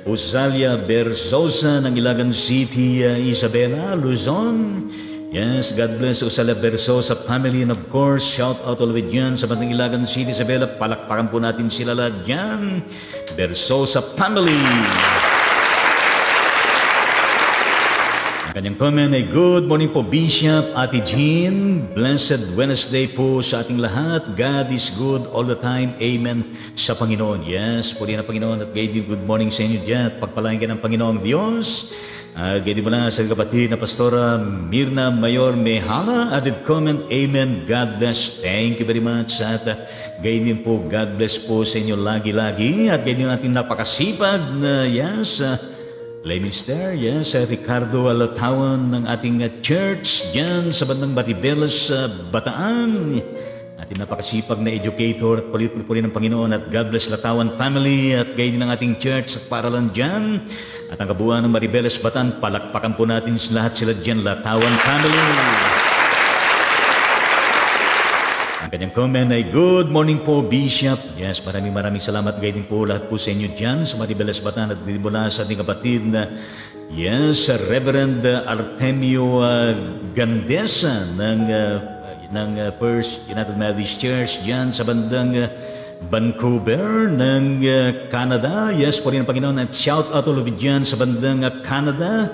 [SPEAKER 1] Uzalia Berzosa ng Ilagan City, Isabela, Luzon. Yes, God bless Uzalia Berzosa family. And of course, shout out all of it dyan sa bandang Ilagan City, Isabela. Palakpakan po natin sila lahat dyan. Berzosa family. Kanyang comment ay, good morning po Bishop, Ate Jean. Blessed Wednesday po sa ating lahat. God is good all the time. Amen sa Panginoon. Yes, po rin ang Panginoon at gayon good morning sa inyo dyan. Pagpalain ka ng Panginoong Diyos. Gayon mo lang sa kapatid na Pastora Mirna Mayor Mehala. Added comment, Amen. God bless. Thank you very much. At gayon din po, God bless po sa inyo lagi-lagi. At gayon natin napakasipag na yes, lay minister, yes, Ricardo Alatawan ng ating church dyan sa bandang Batibelas, Bataan. Ating napakasipag na educator at puli-puli ng Panginoon at God bless Latawan family at gayon ng ating church at paralan dyan. At ang kabuuan ng Maribeles Batan, palakpakan po natin lahat sila dyan, Latawan family. Ang kanyang comment ay, good morning po, Bishop. Yes, maraming salamat kayo din po lahat po sa inyo dyan sa Maribeles Batan at mula sa ating kapatid na yes, Reverend Artemio Gandesa ng First United Methodist Church dyan sa bandang Vancouver ng Canada. Yes, po rin ang Panginoon at shout out all of you dyan sa bandang Canada.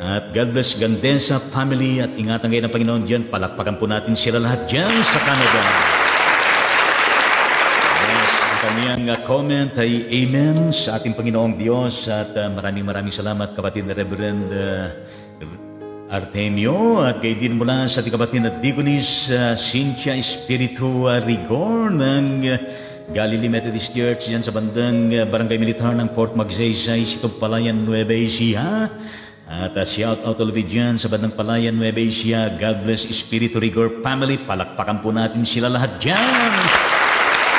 [SPEAKER 1] At God bless Gandesa family at ingatan kayo ng Panginoon dyan. Palakpakan po natin sila lahat dyan sa Canada. Yes, ang kanyang comment ay Amen sa ating Panginoong Diyos at maraming salamat kapatid na Reverend Artemio at kayo din mula sa ating kapatid na Deaconess Cynthia Espiritu Rigor ng Galilee Methodist Church yan sa bandang Barangay Militar ng Port Magsaysay, Sitog Palayan, Nueva Ecija. At shout out ulit dyan sa bandang Palayan, Nueva Ecija. God bless Espiritu Rigor family. Palakpakan po natin sila lahat dyan.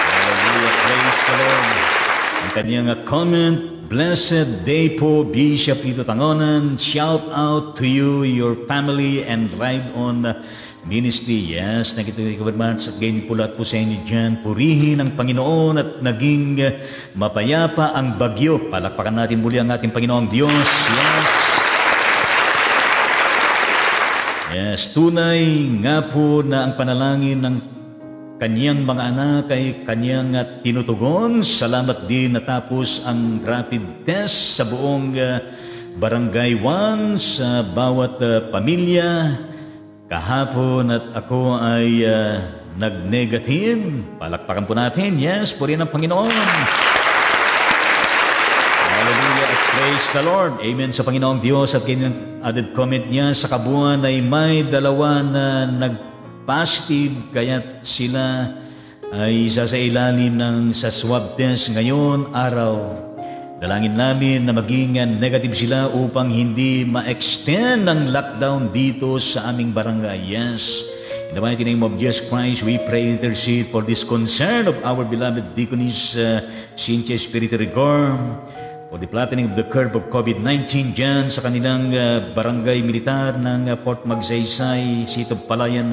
[SPEAKER 1] Hallelujah, praise the Lord. Ang kanyang comment, blessed day po, Bishop Ito Tangonan. Shout out to you, your family, and ride on ministry. Yes, nakituloy ka ba at ganyan po lahat po sa inyo dyan. Purihin ang Panginoon at naging mapayapa ang bagyo. Palakpakan natin muli ang ating Panginoong Diyos. Yes, tunay nga po na ang panalangin ng kanyang mga anak ay kanyang tinutugon. Salamat din natapos ang rapid test sa buong Barangay 1 sa bawat pamilya. Kahapon at ako ay nag-negative. Palakpakan po natin. Yes, purihin ang Panginoon. Hallelujah at praise the Lord. Amen sa Panginoong Diyos. At kanyang added comment niya sa kabuuan ay may dalawa na nag-positive kaya sila ay isa sa ilalim ng sa swab test ngayon araw. Dalangin namin na maging negative sila upang hindi ma-extend ang lockdown dito sa aming barangay. Yes. In the mighty name of Jesus Christ, we pray and intercede for this concern of our beloved Deaconess Cynthia Espiritu Rigor, for the flattening of the curve of COVID-19 dyan sa kanilang barangay militar ng Port Magsaysay, Sitog Palayan,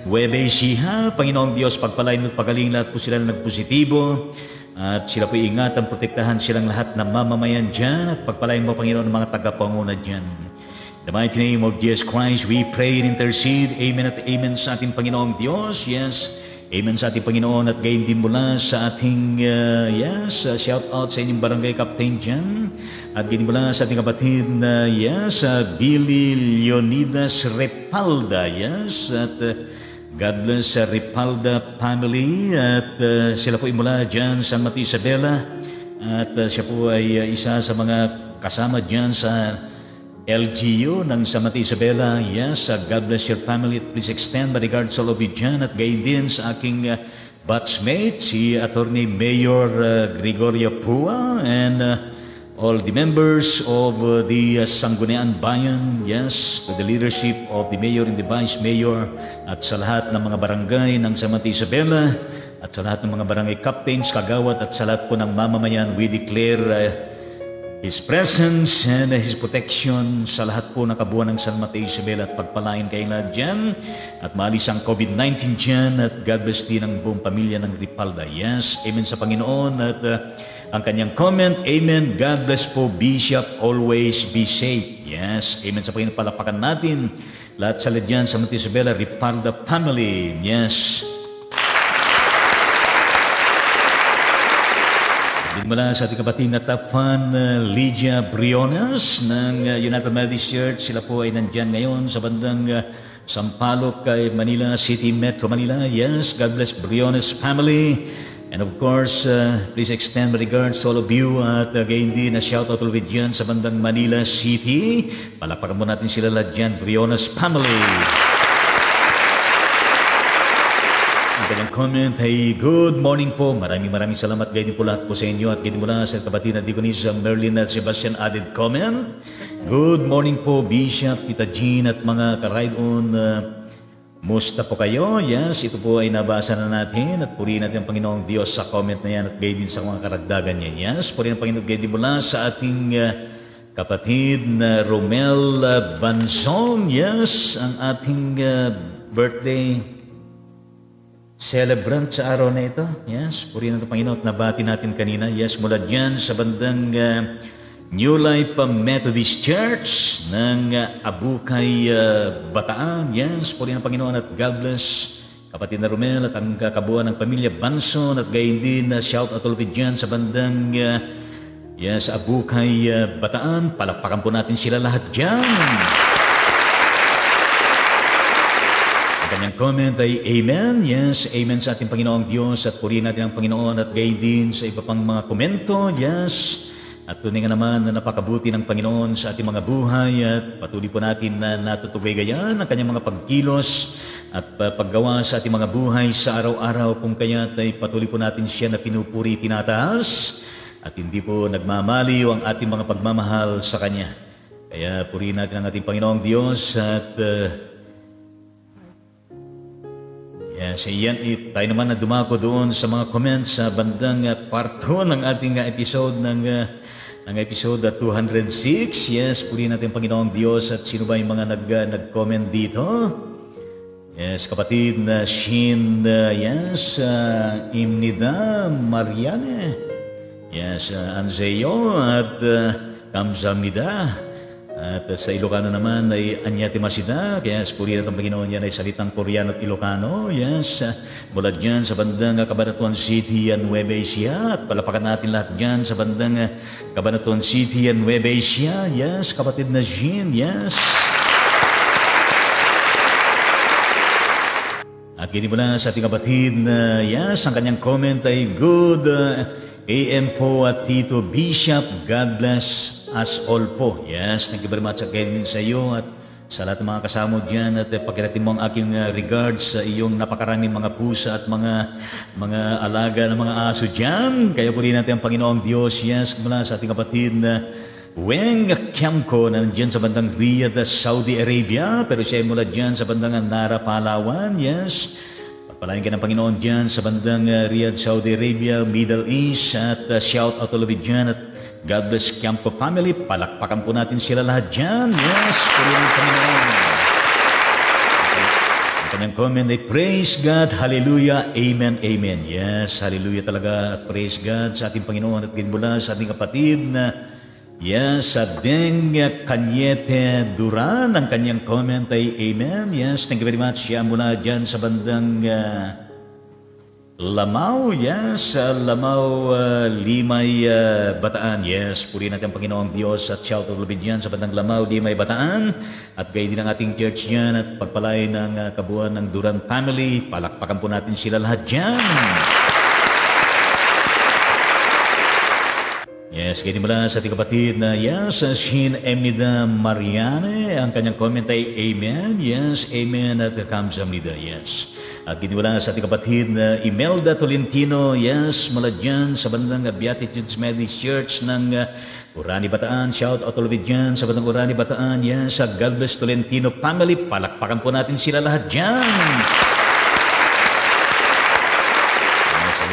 [SPEAKER 1] Nueva Ecija. Panginoong Diyos, pagpalain at pagaling lahat po sila nagpositibo. At sila po ingatan, protektahan silang lahat na mamamayan dyan at pagpalain mo, Panginoon, ng mga tagapanguna dyan. In the mighty name of Jesus Christ, we pray and intercede. Amen at amen sa ating Panginoong Diyos. Yes, amen sa ating Panginoon at gayon din mula sa ating, shout out sa inyong barangay captain dyan. At gayon mula sa ating kapatid na, Billy Leonidas Repalda. Yes, at God bless Repalda family at sila po ay mula dyan sa San Mateo Isabela at siya po ay isa sa mga kasama dyan sa LGU ng San Mateo Isabela. Yes, God bless your family. Please extend my regards all of you dyan at gayon din sa aking batchmate, si Attorney Mayor Gregorio Pua and all the members of the Sangguniang Bayan, yes, to the leadership of the mayor and the vice mayor at sa lahat ng mga barangay ng San Mateo Isabela at sa lahat ng mga barangay captains, kagawad at sa lahat po ng mamamayan, we declare His presence and His protection sa lahat po ng kabuuan ng San Mateo Isabela at pagpalain kayo lahat dyan at maalis ang COVID-19 dyan at God bless din ang buong pamilya ng Ripalda. Yes, amen sa Panginoon at ang kanyang comment, amen, God bless po Bishop, always be safe. Yes, amen sa Panginoon, palapakan natin lahat sa ladyan sa Mateo Isabela, Ripalda family. Yes. Din mula sa ating kapatid na top fan, Lydia Briones ng United Methodist Church. Sila po ay nandyan ngayon sa bandang Sampaloc, Manila City, Metro Manila. Yes, God bless Briones family. And of course, please extend my regards to all of you at gayon din na shout out ulit dyan sa bandang Manila City. Palapakan mo natin sila lahat dyan, Briones family. Ang kanyang comment, hey, good morning po. Maraming salamat gayon din po lahat po sa inyo at gayon mula sa kapatid na Deaconess Merlin at Sebastian added comment. Good morning po, Bishop, Tita Jean at mga ka-ride-on. Musta po kayo? Yes, ito po ay nabasa na natin at purihin natin ang Panginoong Diyos sa comment na yan at gayon din sa mga karagdagan niya. Yes, purihin ang Panginoon gayon din mula sa ating kapatid na Romel Bansong, yes, ang ating birthday celebrant sa araw na ito. Yes, purihin natin Panginoon at nabati natin kanina. Yes, mula dyan sa bandang New Life Methodist Church ng Abukay, Bataan. Yes, purihin ng Panginoon at God bless kapatid na Romel at ang kabuuan ng pamilya Banson at gayon din na shout out ulit dyan sa bandang yes, Abukay, Bataan. Palakpakan po natin sila lahat dyan. Ang kanyang comment ay Amen. Yes, Amen sa ating Panginoong Diyos at purihin natin ang Panginoon at gayon din sa iba pang mga komento. Yes, at tunay nga naman na napakabuti ng Panginoon sa ating mga buhay at patuloy po natin na natutubaygayan ang kanyang mga pagkilos at paggawa sa ating mga buhay sa araw-araw kung kaya't ay patuloy po natin siya na pinupuri, tinataas at hindi po nagmamaliw ang ating mga pagmamahal sa Kanya. Kaya purihin natin ang ating Panginoong Diyos at yes, yan, tayo naman na dumako doon sa mga comments sa bandang part 2 ng ating episode ng episode 206. Yes, purihin natin ang Panginoong Diyos at sino ba yung mga nag-comment dito? Yes, kapatid na Shin, yes, Imnida Mariane, yes, Anzeyo at Kamsamnida. At sa Ilocano naman ay Anyati Masida. Kaya purihin natin ang Panginoon, yan ay salitang Koreano at Ilocano. Yes, mula dyan sa bandang Cabanatuan City and Nueva Ecija. At palapakan natin lahat dyan sa bandang Cabanatuan City and Nueva Ecija. Yes, kapatid na Jean, yes. At ganyan mula sa ating kapatid na yes, ang kanyang comment ay good AM po at Tito Bishop. God bless us all po. Yes, thank you very much again sa iyo at sa lahat ng mga kasama dyan at pagkiratin mo ang aking regards sa iyong napakaraming mga pusa at mga alaga ng mga aso dyan. Kaya purihin natin ang Panginoong Diyos. Yes, mula sa ating kapatid na Weng Kiamko na nandiyan sa bandang Riyadh, Saudi Arabia. Pero siya ay mula dyan sa bandang Nara, Palawan. Yes, pagpalain ka ng Panginoon dyan sa bandang Riyadh, Saudi Arabia, Middle East. At shout out ulit dyan at God bless Kiamko family. Palakpakan po natin sila lahat dyan. Yes, purihin ang Panginoon. Ang kanyang comment ay praise God, hallelujah, amen, amen. Yes, hallelujah talaga. Praise God sa ating Panginoon at ginmula sa ating kapatid na yes, sa Deng Kanyete Duran. Ang kanyang comment ay amen. Yes, thank you very much. Siya mula dyan sa bandang Lamau, yes, Lamau, Limay, Bataan. Yes, purihin natin ang Panginoong Diyos at shout out ulit dyan sa bandang Lamau, Limay, Bataan. At gayon din ang ating church dyan at pagpalay ng kabuuan ng Duran family. Palakpakan po natin sila lahat dyan. Yes, ganyan mula sa ating kapatid na yes, Shin Emida Mariane. Ang kanyang comment ay amen. Yes, amen at kamsamnida. Yes. At ganyan mula sa ating kapatid na Imelda Tolentino. Yes, mula dyan sa bandang Beatitudes Methodist Church ng Urani, Bataan. Shout out ulit dyan sa bandang Urani, Bataan. Yes, sa God bless Tolentino family. Palakpakan po natin sila lahat dyan.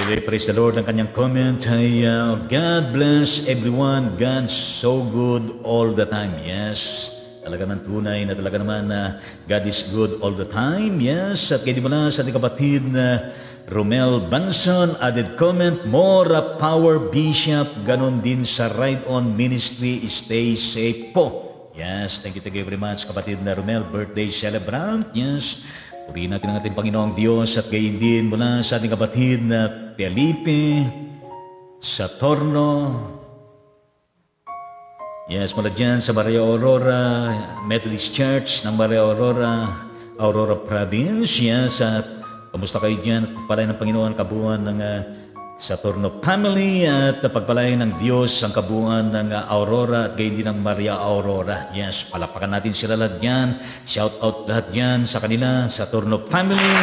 [SPEAKER 1] Praise the Lord. Ang kanyang comment ay God bless everyone. God's so good all the time. Yes, talaga ng tunay na talaga naman na God is good all the time. Yes, at kayo mula sa ating kapatid na Romel Banson, added comment, more power Bishop, ganon din sa Ride On Ministry, stay safe po. Yes, thank you very much kapatid na Romel, birthday celebrant. Yes, purihin natin ang ating Panginoong Diyos at gayon din mula sa ating kapatid na Felipe Satorno. Yes, mula dyan sa Maria Aurora Methodist Church ng Maria Aurora, Aurora Province. Yes, at kamusta kayo dyan at pagpalain ng Panginoon kabuuan ng Saturno family at pagpalain ng Diyos ang kabuuan ng Aurora at gayon din ng Maria Aurora. Yes, palapakan natin sila lahat dyan. Shout out lahat dyan sa kanila, Saturno family.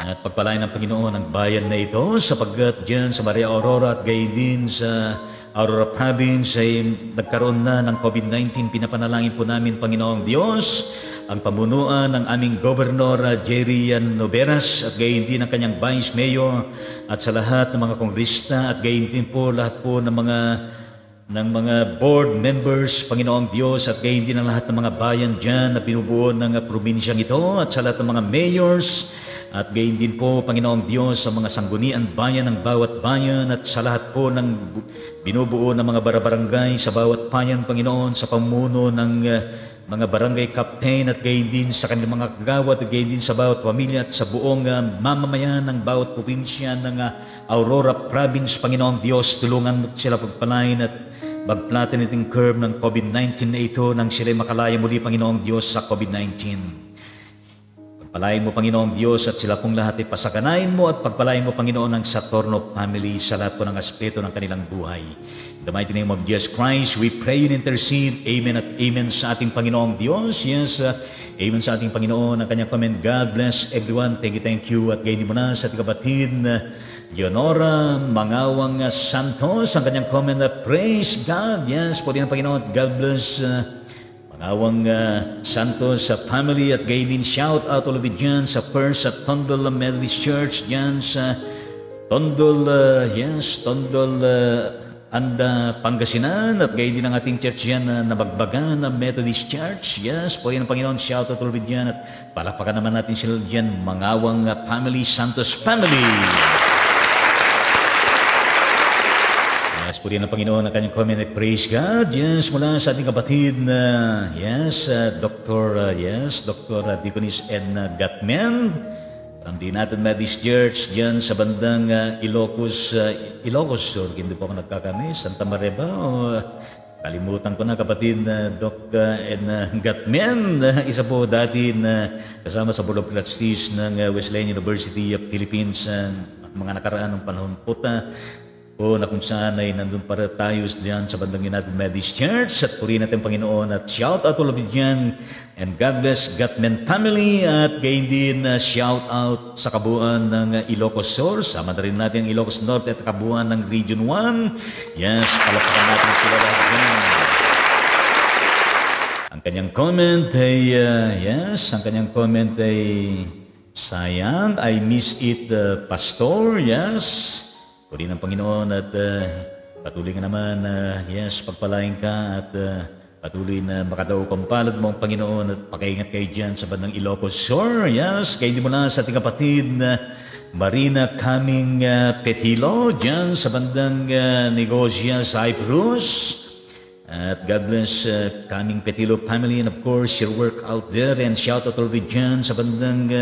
[SPEAKER 1] At pagpalain ng Panginoon ang bayan na ito sapagkat dyan sa Maria Aurora at gayon din sa Aurora Province ay nagkaroon na ng COVID-19. Pinapanalangin po namin, Panginoong Diyos, ang pamunuan ng aming Governor Jerry Noveras at gayon din ang kanyang Vice Mayor at sa lahat ng mga kongrista at gayon din po lahat po ng mga board members, Panginoong Diyos, at gayon din ang lahat ng mga bayan dyan na binubuo ng probinsyang ito at sa lahat ng mga mayors at gayon din po, Panginoong Diyos, sa mga sanggunian bayan ng bawat bayan at sa lahat po ng binubuo ng mga barangay sa bawat bayan, Panginoon, sa pamuno ng mga barangay captain at gayon din sa kanilang mga kagawad at gayon din sa bawat pamilya at sa buong mamamayan ng bawat probinsya ng Aurora Province, Panginoong Diyos, tulungan mo sila pagpalain at magplatin itong curve ng COVID-19 na ito nang sila'y makalaya muli, Panginoong Diyos, sa COVID-19. Pagpalain mo, Panginoong Diyos, at sila pong lahat ay pasakanain mo at pagpalain mo, Panginoon, ang Saturno family sa lahat po ng aspeto ng kanilang buhay. In the mighty name of Jesus Christ, we pray and intercede. Amen at amen sa ating Panginoong Diyos. Yes, amen sa ating Panginoon. Ang kanyang comment, God bless everyone. Thank you. At gayon mo na sa ating kapatid Leonora Mangawang Santos, ang kanyang comment na praise God. Yes, po din ang Panginoon. God bless Mangawang Santos sa family at gayon din shout out all of it dyan sa First at Tondol Methodist Church dyan sa Tondol, Tondol Anda, Pangasinan at gayon din ang ating church dyan na Nabagbagan na Methodist Church. Yes, po din ang Panginoon. Shout out all of it dyan at palapakan naman natin sila dyan, Mangawang family, Santos family. Yes, po rin ang Panginoon ang kanyang comment at praise God. Yes, mula sa ating kapatid na, Dr. Deaconess Edna Gatman from the United Methodist Church dyan sa bandang Ilocos, or hindi po ako nagkakami, Santa Maria o kalimutan ko na kapatid na Doc Edna Gatman, isa po dati na kasama sa Board of Trustees ng Wesleyan University of Philippines mga nakaraan ng panahon po na kung saan ay nandun para tayo diyan sa bandang United Methodist Church at purihin natin Panginoon at shout out all of it dyan and God bless Gatman family at gayon din shout out sa kabuuan ng Ilocos Sur, sama na rin natin ang Ilocos Norte at kabuuan ng Region 1. Yes, palapakan natin sila lahat dyan. Ang kanyang comment ay sayang, I miss it Pastor. Yes, puri ng Panginoon at patuloy ka naman, pagpalain ka at patuloy na makadaw kang palad mo ang Panginoon at pakaingat kayo dyan sa bandang Ilocos Sur. Yes, kayo din mo na sa ating kapatid na Marina Kaming Petilo dyan sa bandang Negosya, Cyprus. At God bless Kaming Petilo family and of course your work out there and shout out all dyan sa bandang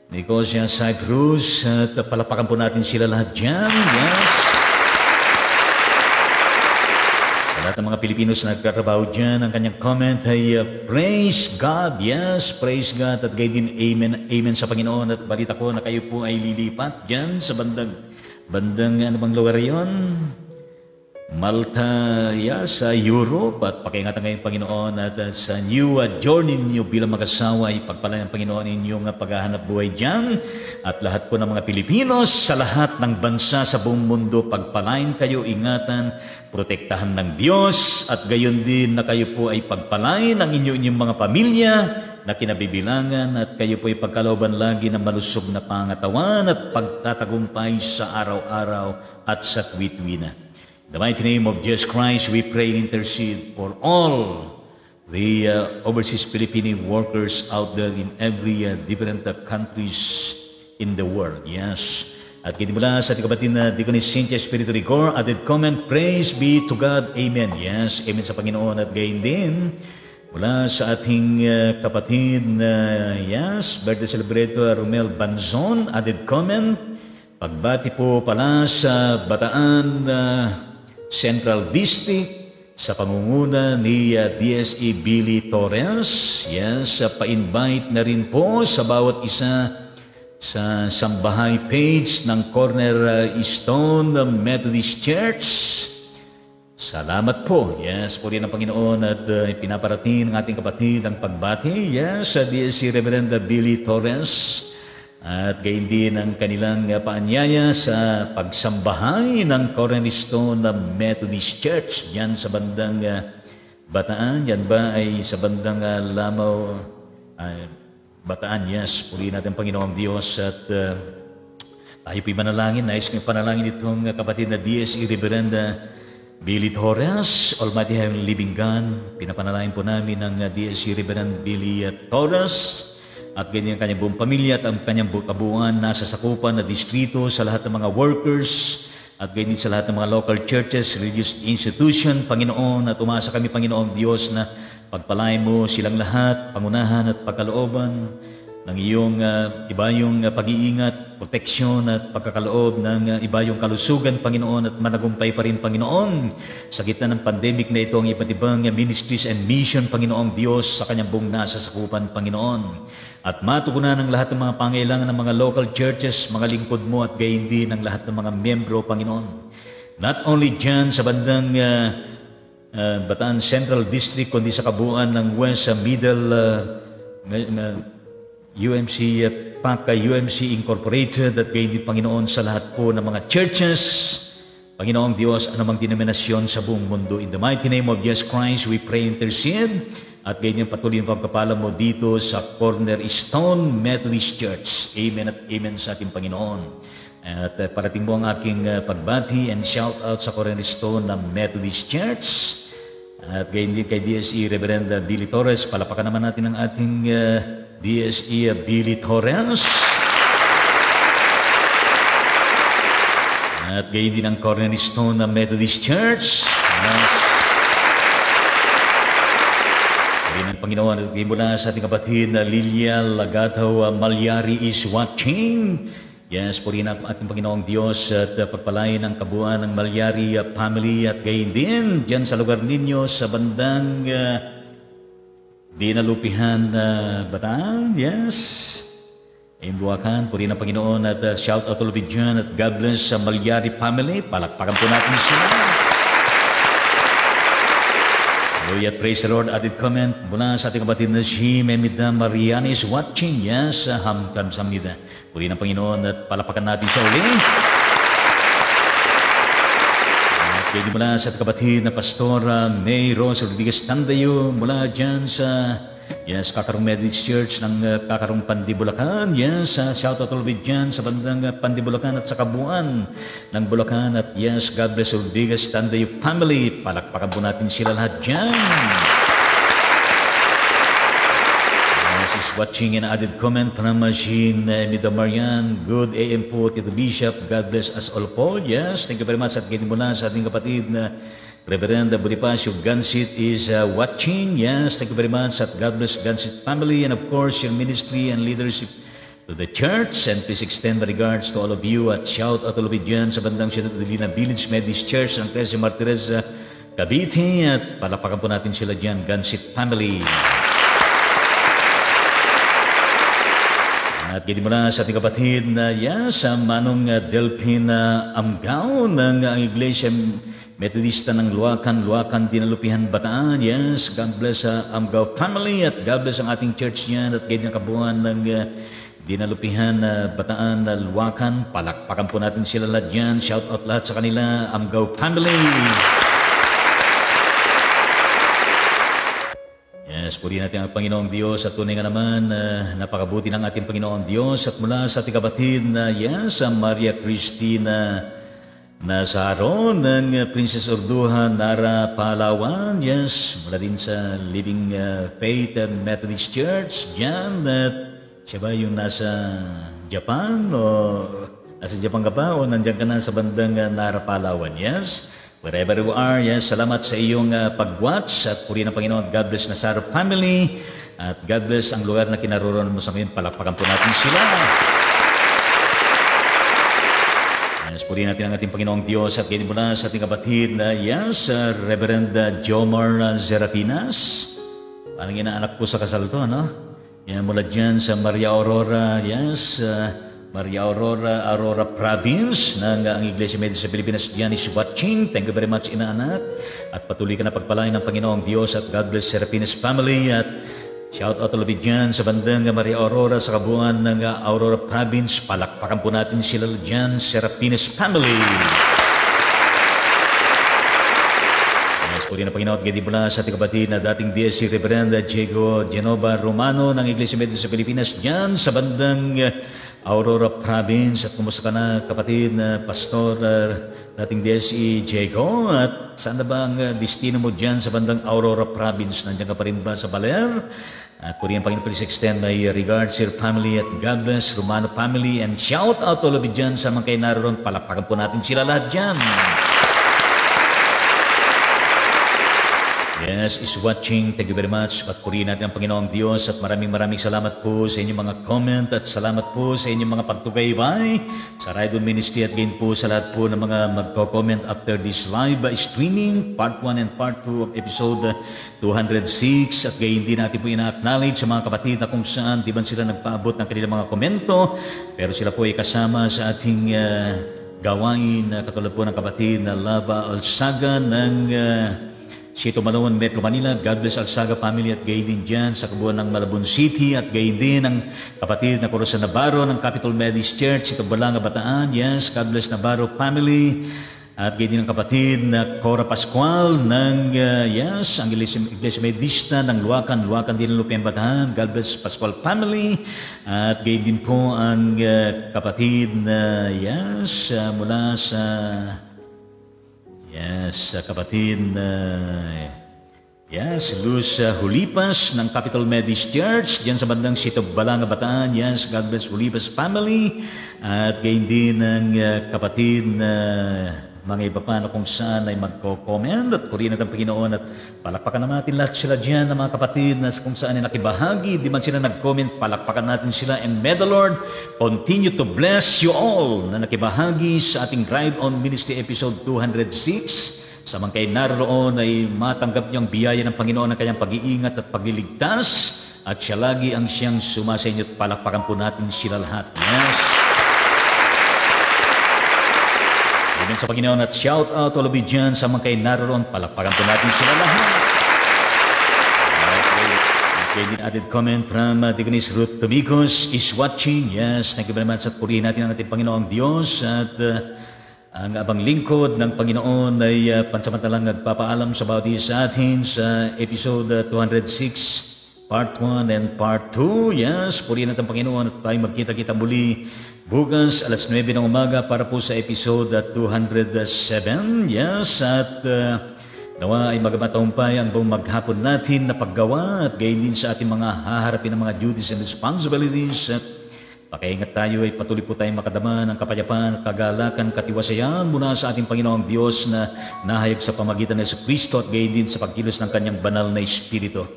[SPEAKER 1] Negosya, Cyprus, at palapakan po natin sila lahat dyan. Yes. Sa lahat ng mga Pilipinos na nagkatrabaho dyan, ang kanyang comment ay praise God. Yes, praise God. At gayon din, amen, amen sa Panginoon. At balita ko na kayo po ay lilipat dyan sa bandang ano bang lugar yun? Malta, sa Europe at pakiingatan ngayong Panginoon at sa new journey ninyo bilang mag-asawa ay pagpalain ng Panginoon inyong paghahanap buhay dyan at lahat po ng mga Pilipinos sa lahat ng bansa sa buong mundo pagpalain kayo, ingatan, protektahan ng Diyos at gayon din na kayo po ay pagpalain ang inyong mga pamilya na kinabibilangan at kayo po ay pagkalooban lagi ng malusog na pangatawan at pagtatagumpay sa araw-araw at sa tuwi-tuwi. In the mighty name of Jesus Christ, we pray and intercede for all the overseas Filipino workers out there in every different countries in the world. Yes. At kinimula sa ating kapatid na Deaconess Cynthia Espiritu Rigor, added comment, praise be to God. Amen. Yes. Amen sa Panginoon at gayon din. Mula sa ating kapatid na, birthday celebrator Romel Banzon, added comment, pagbati po pala sa Bataan Central District sa pangunguna ni DSE Billy Torres. Yes, pa-invite na rin po sa bawat isa sa sambahay page ng Cornerstone Methodist Church. Salamat po. Yes, po rin ang Panginoon at pinaparating ng ating kapatid ang pagbati. Yes, sa DSE Reverend Billy Torres. At gayon din ang kanilang paanyaya sa pagsambahay ng Cornerstone Methodist Church yan sa bandang Bataan. Yan ba ay sa bandang Lamaw Bataan. Yes, purihin natin Panginoong Diyos at tayo po'y manalangin. Nais kong panalangin itong kapatid na DSE Reverenda Billy Torres, Almighty Heavenly Living God. Pinapanalangin po namin ng DSE Reverend Billy Torres at ganyan ang kanyang buong pamilya at ang kanyang kabuuan nasa sakupan na distrito, sa lahat ng mga workers at ganyan sa lahat ng mga local churches, religious institution, Panginoon, at umasa kami, Panginoong Diyos, na pagpalain mo silang lahat, pangunahan at pagkalooban ng iyong ibayong pag-iingat, proteksyon at pagkakaloob ng ibayong kalusugan, Panginoon, at managumpay pa rin, Panginoon, sa gitna ng pandemic na ito, ang iba't ibang ministries and mission, Panginoong Diyos, sa kanyang buong nasa sakupan, Panginoon. At matugunan ng lahat ng mga pangailangan ng mga local churches, mga lingkod mo, at gayon din ng lahat ng mga membro, Panginoon. Not only dyan sa bandang Bataan Central District, kundi sa kabuuan ng West Middle UMC, PACA UMC Incorporated, at gayon din, Panginoon, sa lahat po ng mga churches, Panginoong Diyos, anumang denominasyon sa buong mundo. In the mighty name of Jesus Christ, we pray, intercede, at ganyan patuloy ang pagkapala mo dito sa Cornerstone Methodist Church. Amen at amen sa ating Panginoon. At parating mo ang aking pagbati and shout out sa Cornerstone ng Methodist Church. At gayon din kay DSE Reverend Billy Torres. Palapakan naman natin ang ating DSE Billy Torres. At gayon din ang Cornerstone ng Methodist Church. Yes. Gayon ang Panginoon. At gayon mula sa ating kapatid na Lilia Lagataw Malyari is watching. Yes, purihin ang ating Panginoong Diyos at pagpalain ang kabuuan ng Malyari family at gayon din dyan sa lugar ninyo sa bandang Dinalupihan, Bataan. Yes. Imbuakan, purihin ang Panginoon at shout out to dyan at God bless sa Malyari family. Palakpakan po natin sila. Hallelujah, praise the Lord. Added comment mula sa ating kapatid na si Memida Mariana is watching. Yes, hamkam samnida. Purihin ang Panginoon at palapakan natin siya uli. At pwede mula sa ating kapatid na Pastora May Rose Rodriguez Tandayo mula dyan sa Kakarong Methodist Church ng Kakarong Pandibulacan. Shout out all dyan sa bandang Pandibulacan at sa kabuuan ng Bulacan. At God bless Rodriguez Tandayo family. Palakpakan po natin sila lahat dyan. Is watching an added comment from Machine Mida Marian. Good AM po, Tito Bishop. God bless us all po. Yes, thank you very much. At ganyan mula sa ating kapatid na Reverend Bonifacio Gansit is watching. Yes, thank you very much. At God bless Gansit family and of course your ministry and leadership to the church. And please extend my regards to all of you at shout out all of you dyan sa bandang Ciudad Adelina Village Methodist Church ng Teresa Martirez Cavite. At palapakan po natin sila dyan, Gansit family. At ganyan mula sa ating kapatid na sa Manong Delphine Amgao ng Iglesia Metodista ng Luacan, Dinalupihan, Bataan. Yes, God bless Amgao family at God bless ang ating church niyan at ganyan kabuuan ng Dinalupihan, Bataan, Luacan. Palakpakan po natin sila lahat dyan. Shout out lahat sa kanila, Amgao family. Yes, purihin natin ang Panginoong Diyos at tunay nga naman napakabuti ng ating Panginoong Diyos at mula sa ating kapatid na Maria Cristina Nazaro ng Princess Orduha, Nara, Palawan. Yes, mula din sa Living Faith Methodist Church dyan. At siya ba yung nasa Japan o nasa Japan ka pa o nandiyan ka na sa bandang Nara, Palawan? Yes. Wherever you are, salamat sa iyong pag-watch at purihin ang Panginoon. God bless Nazaro family at God bless ang lugar na kinaroroonan mo sa ngayon. Palakpakan po natin sila. Purihin natin ang ating Panginoong Diyos at ganyan mula sa ating kapatid na Reverend Jomar Zerapinas. Parang inaanak po sa kasal to, no? Yan mula dyan sa Maria Aurora, Maria Aurora Province ng ang Iglesia Methodist sa Pilipinas dyan is watching. Thank you very much, inaanak. At patuloy ka na pagpalain ng Panginoong Diyos at God bless Serapinas family. At shout out ulit dyan sa bandang Maria Aurora sa kabuuan ng Aurora Province. Palakpakan po natin sila dyan, Serapinas family. Puri na Panginoon, gadi mula sa ating kapatid na dating DSC Reverenda Diego Genova Romano ng Iglesia Methodist sa Pilipinas dyan sa bandang Aurora Province. At kumusta ka na kapatid na Pastor dating DSC Diego? At saan na ba ang destino mo dyan sa bandang Aurora Province? Nandiyan ka pa rin ba sa Baler? At puri ang Panginoon, please extend my regards to your family at God bless Romano family and shout out all of you dyan sa mga kayo naroon. Palakpakan po natin sila lahat dyan. Yes, is watching. Thank you very much. At purihin natin ang Panginoong Diyos at maraming salamat po sa inyong mga comment at salamat po sa inyong mga pagtugaybay sa Ride On Ministry at gain po sa lahat po ng mga magko-comment after this live streaming, part 1 and part 2 of episode 206. At gain din natin po ina-acknowledge sa mga kapatid na kung saan di ba sila nagpaabot ng kanilang mga komento, pero sila po ay kasama sa ating gawain katulad po ng kapatid na Lava Alsaga ng Sito Malawan, Metro Manila. God bless Alsaga family at gayon din dyan sa kabuuan ng Malabon City at gayon din ang kapatid na Corosa Navarro ng Capital Methodist Church, Sito Balanga, Bataan. Yes, God bless Navarro family at gayon din ang kapatid na Cora Pascual ng yes, ang Iglesia Methodista ng Luacan din ng Lupiang Bataan. God bless Pascual family at gayon din po ang kapatid na yes, mula sa yes, kapatid yes, Luz Hulipas ng Capital Methodist Church diyan sa bandang Sito Balanga, Bataan. Yes, God bless Hulipas family at gayon din ng kapatid na mga iba pa na kung saan ay magko-comment at purihin natin ang Panginoon at palakpakan natin lahat sila dyan ng mga kapatid na kung saan ay nakibahagi, di man sila nag-comment, palakpakan natin sila and may the Lord continue to bless you all na nakibahagi sa ating Ride On Ministry episode 206. Sa mga kayo naroon ay matanggap niyo ang biyaya ng Panginoon ng kanyang pag-iingat at pagliligtas at siya lagi ang siyang sumasa inyo at palakpakan po natin sila lahat. Yes. Amen sa Panginoon at shout out all of you dyan sa mga kayo naroon. Palakpakan po natin sila lahat. Okay, din added comment from Deaconess Ruth Tomicos is watching. Yes, thank you very much at purihin natin ang ating Panginoong Diyos at ang abang lingkod ng Panginoon ay pansamantalang nagpapaalam sa bawat isa sa atin sa episode 206 part 1 and part 2. Yes, purihin natin ang Panginoon at tayo magkita-kita muli bukas alas 9 ng umaga para po sa episode 207. Yes, at nawa ay magmatagumpay ang buong maghapon natin na paggawa at gayon din sa ating mga haharapin ng mga duties and responsibilities. At pakiingat tayo ay patuloy po tayong makadama ng kapayapaan at kagalakan, katiwasayan mula sa ating Panginoong Diyos na nahayag sa pamagitan ng Jesucristo at gayon din sa pagkilos ng Kanyang banal na Espiritu.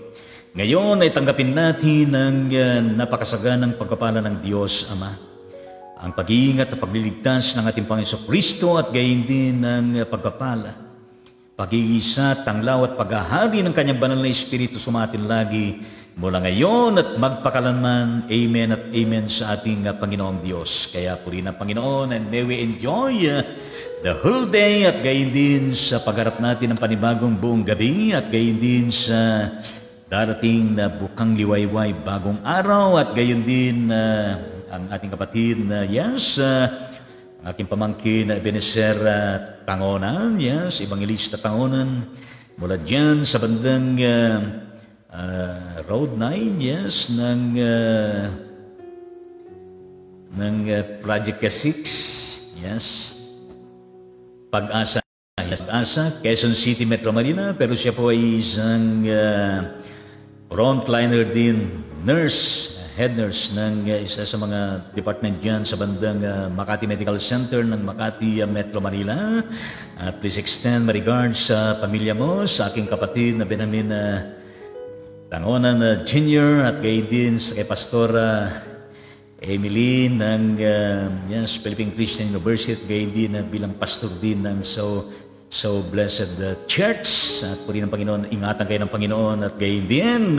[SPEAKER 1] Ngayon ay tanggapin natin ang napakasaganang pagpapala ng Diyos Ama, ang pag-iingat at pagliligtas ng ating Panginoon Kristo at gayon din ng pagpapala, pag-iisa, tanglaw at paghahari ng Kanyang banal na Espiritu sumatin lagi mula ngayon at magpakalanman. Amen at amen sa ating Panginoong Diyos. Kaya purihin ang Panginoon and may we enjoy the whole day at gayon din sa pagharap natin ng panibagong buong gabi at gayon din sa darating na bukang liwayway bagong araw at gayon din ang ating kapatid na yes, ang aking pamangkin na Ebenezer Tangonan, yes, Evangelista Tangonan, mula dyan sa bandang Road 9, yes, ng Project 6, yes, Pag-asa, yes, Pag-asa, Quezon City, Metro Manila, pero siya po ay isang frontliner din, nurse, head nurse ng isa sa mga department dyan sa bandang Makati Medical Center ng Makati, Metro Manila. At please extend my regards sa pamilya mo, sa aking kapatid na Benjamin Tangonan Jr. at gayon din sa kay Pastor Emily ng yes, Philippine Christian University at gayon din bilang pastor din ng So Blessed Church. At purihin ng Panginoon, ingatan kayo ng Panginoon at gayon din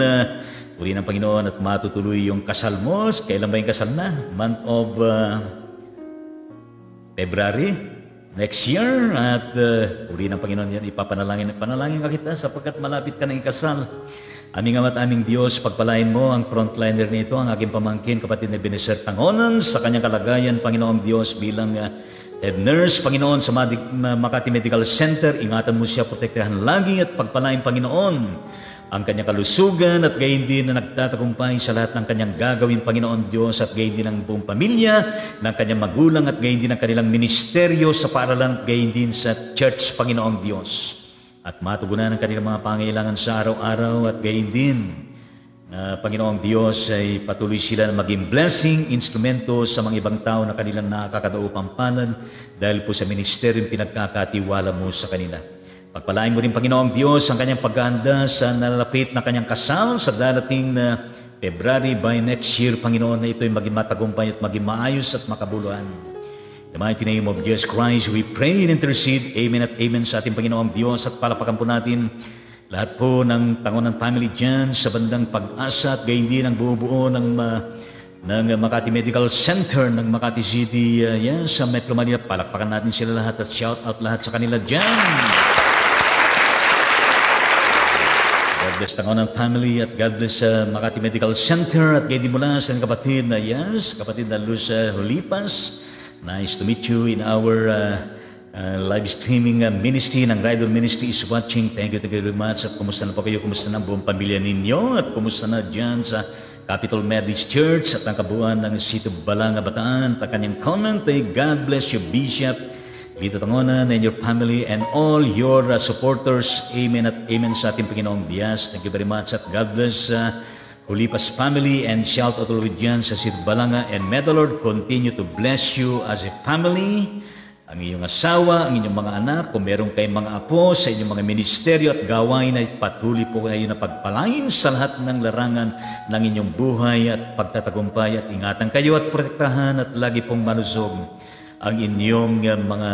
[SPEAKER 1] purihin ng Panginoon at matutuloy yung kasal mo. Kailan ba yung kasal na? Month of February next year. At purihin ng Panginoon yan, ipapanalangin ka kita sapagkat malapit ka na ikasal. Aming Ama at aming Diyos, pagpalain mo ang frontliner nito, ang aking pamangkin, kapatid na Ebenezer Tangonan, sa kanyang kalagayan, Panginoong Diyos, bilang head nurse, Panginoon, sa Makati Medical Center. Ingatan mo siya, protektahan lagi at pagpalain, Panginoon, ang kanyang kalusugan at gayon din na nagtatagumpay sa lahat ng kanyang gagawin, Panginoon Diyos, at gayon din ang buong pamilya ng kanyang magulang at gayon din ang kanilang ministeryo sa paaralan at gayon din sa church, Panginoon Diyos. At matugunan ang kanilang mga pangailangan sa araw-araw at gayon din Panginoong Diyos ay patuloy sila na maging blessing, instrumento sa mga ibang tao na kanilang nakakadaupang palad dahil po sa ministeryong pinagkakatiwala mo sa kanila. Pagpalain mo rin, Panginoong Diyos, ang kanyang paghahanda sa nalalapit na kanyang kasal sa darating na February by next year, Panginoon, na ito'y maging matagumpay at maging maayos at makabuluhan. In the mighty name of Jesus Christ, we pray and intercede. Amen at amen sa ating Panginoong Diyos, at palapakan po natin lahat po ng Tangonan family dyan sa bandang Pag-asa at gayon din ang buo-buo ng Makati Medical Center ng Makati City sa Metro Manila. Palakpakan natin sila lahat at shout out lahat sa kanila dyan. God bless Tangonan family at God bless Makati Medical Center at gayon din mula sa kapatid na kapatid na Luz Hulipas. Nice to meet you in our live streaming ministry ng Ride On Ministry is watching. Thank you very much. At kumusta na po kayo? Kumusta na ang buong pamilya ninyo? At kumusta na dyan sa Capital Methodist Church at ang kabuuan ng Sito Balanga, Bataan? At kanyang comment ay God bless you, Bishop Lito Tangonan and your family and all your supporters. Amen at amen sa ating Panginoong Diyas. Thank you very much. At God bless Hulipas family and shout out always dyan sa Sito Balanga. And may the Lord continue to bless you as a family, ang inyong asawa, ang inyong mga anak, kung meron kayong mga apo sa inyong mga ministeryo at gawain ay patuloy po kayo na pagpalain sa lahat ng larangan ng inyong buhay at pagtatagumpay at ingatan kayo at protektahan at lagi pong manusog ang inyong mga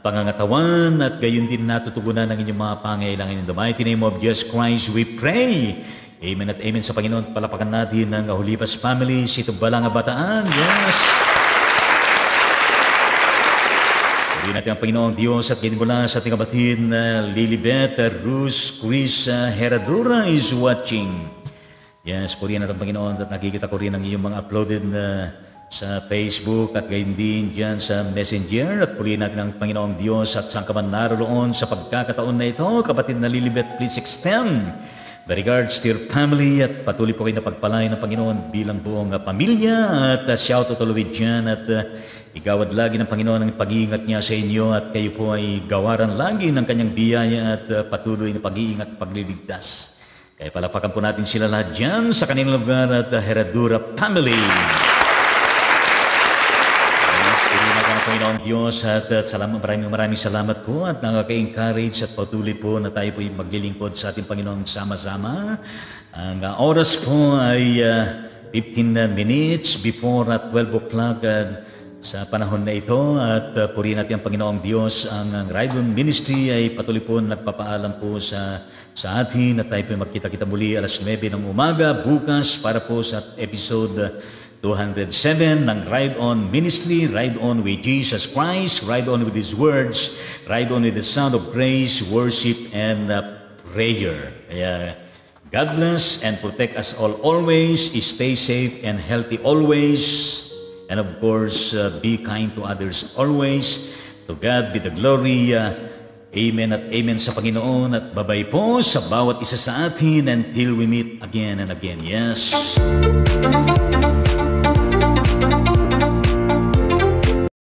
[SPEAKER 1] pangangatawan at gayon din natutugunan ang inyong mga pangailangan. In the mighty name of Jesus Christ, we pray. Amen at amen sa Panginoon. Palapakan natin ang Hulipas family, Sito Balanga, Bataan. Yes! Purihin natin ang Panginoong Diyos at gayon mula sa ating kapatid na Lilibet, Ruz, Chris, Heradura is watching. Yes, purihin natin ang Panginoon at nakikita ko rin ang iyong mga uploaded sa Facebook at gayon din dyan sa Messenger. At purihin natin ang Panginoong Diyos at saan ka man naroon sa pagkakataon na ito. Kapatid na Lilibet, please extend the regards to your family at patuloy po kayo na pagpalain ng Panginoon bilang buong pamilya. At shout out always dyan at igawad lagi ng Panginoon ang pag-iingat niya sa inyo at kayo po ay gawaran lagi ng kanyang biyaya at patuloy na pag-iingat at pagliligtas. Kaya palapakan po natin sila lahat dyan sa kanilang lugar at Heradura family. Yes, purihin natin ang Panginoon Diyos at maraming salamat po at nakaka-encourage at patuloy po na tayo po ay maglilingkod sa ating Panginoon sama-sama. Ang oras po ay 15 minutes before 12 o'clock sa panahon na ito at purihin natin ang Panginoong Diyos. Ang Ride On Ministry ay patuloy po nagpapaalam po sa atin at tayo po magkita-kita muli alas 9 ng umaga bukas para po sa episode 207 ng Ride On Ministry. Ride on with Jesus Christ, ride on with His words, ride on with the sound of praise, worship, and prayer. Kaya God bless and protect us all always. Stay safe and healthy always. And of course, be kind to others always. To God be the glory. Amen at amen sa Panginoon. At babay po sa bawat isa sa atin until we meet again and again. Yes.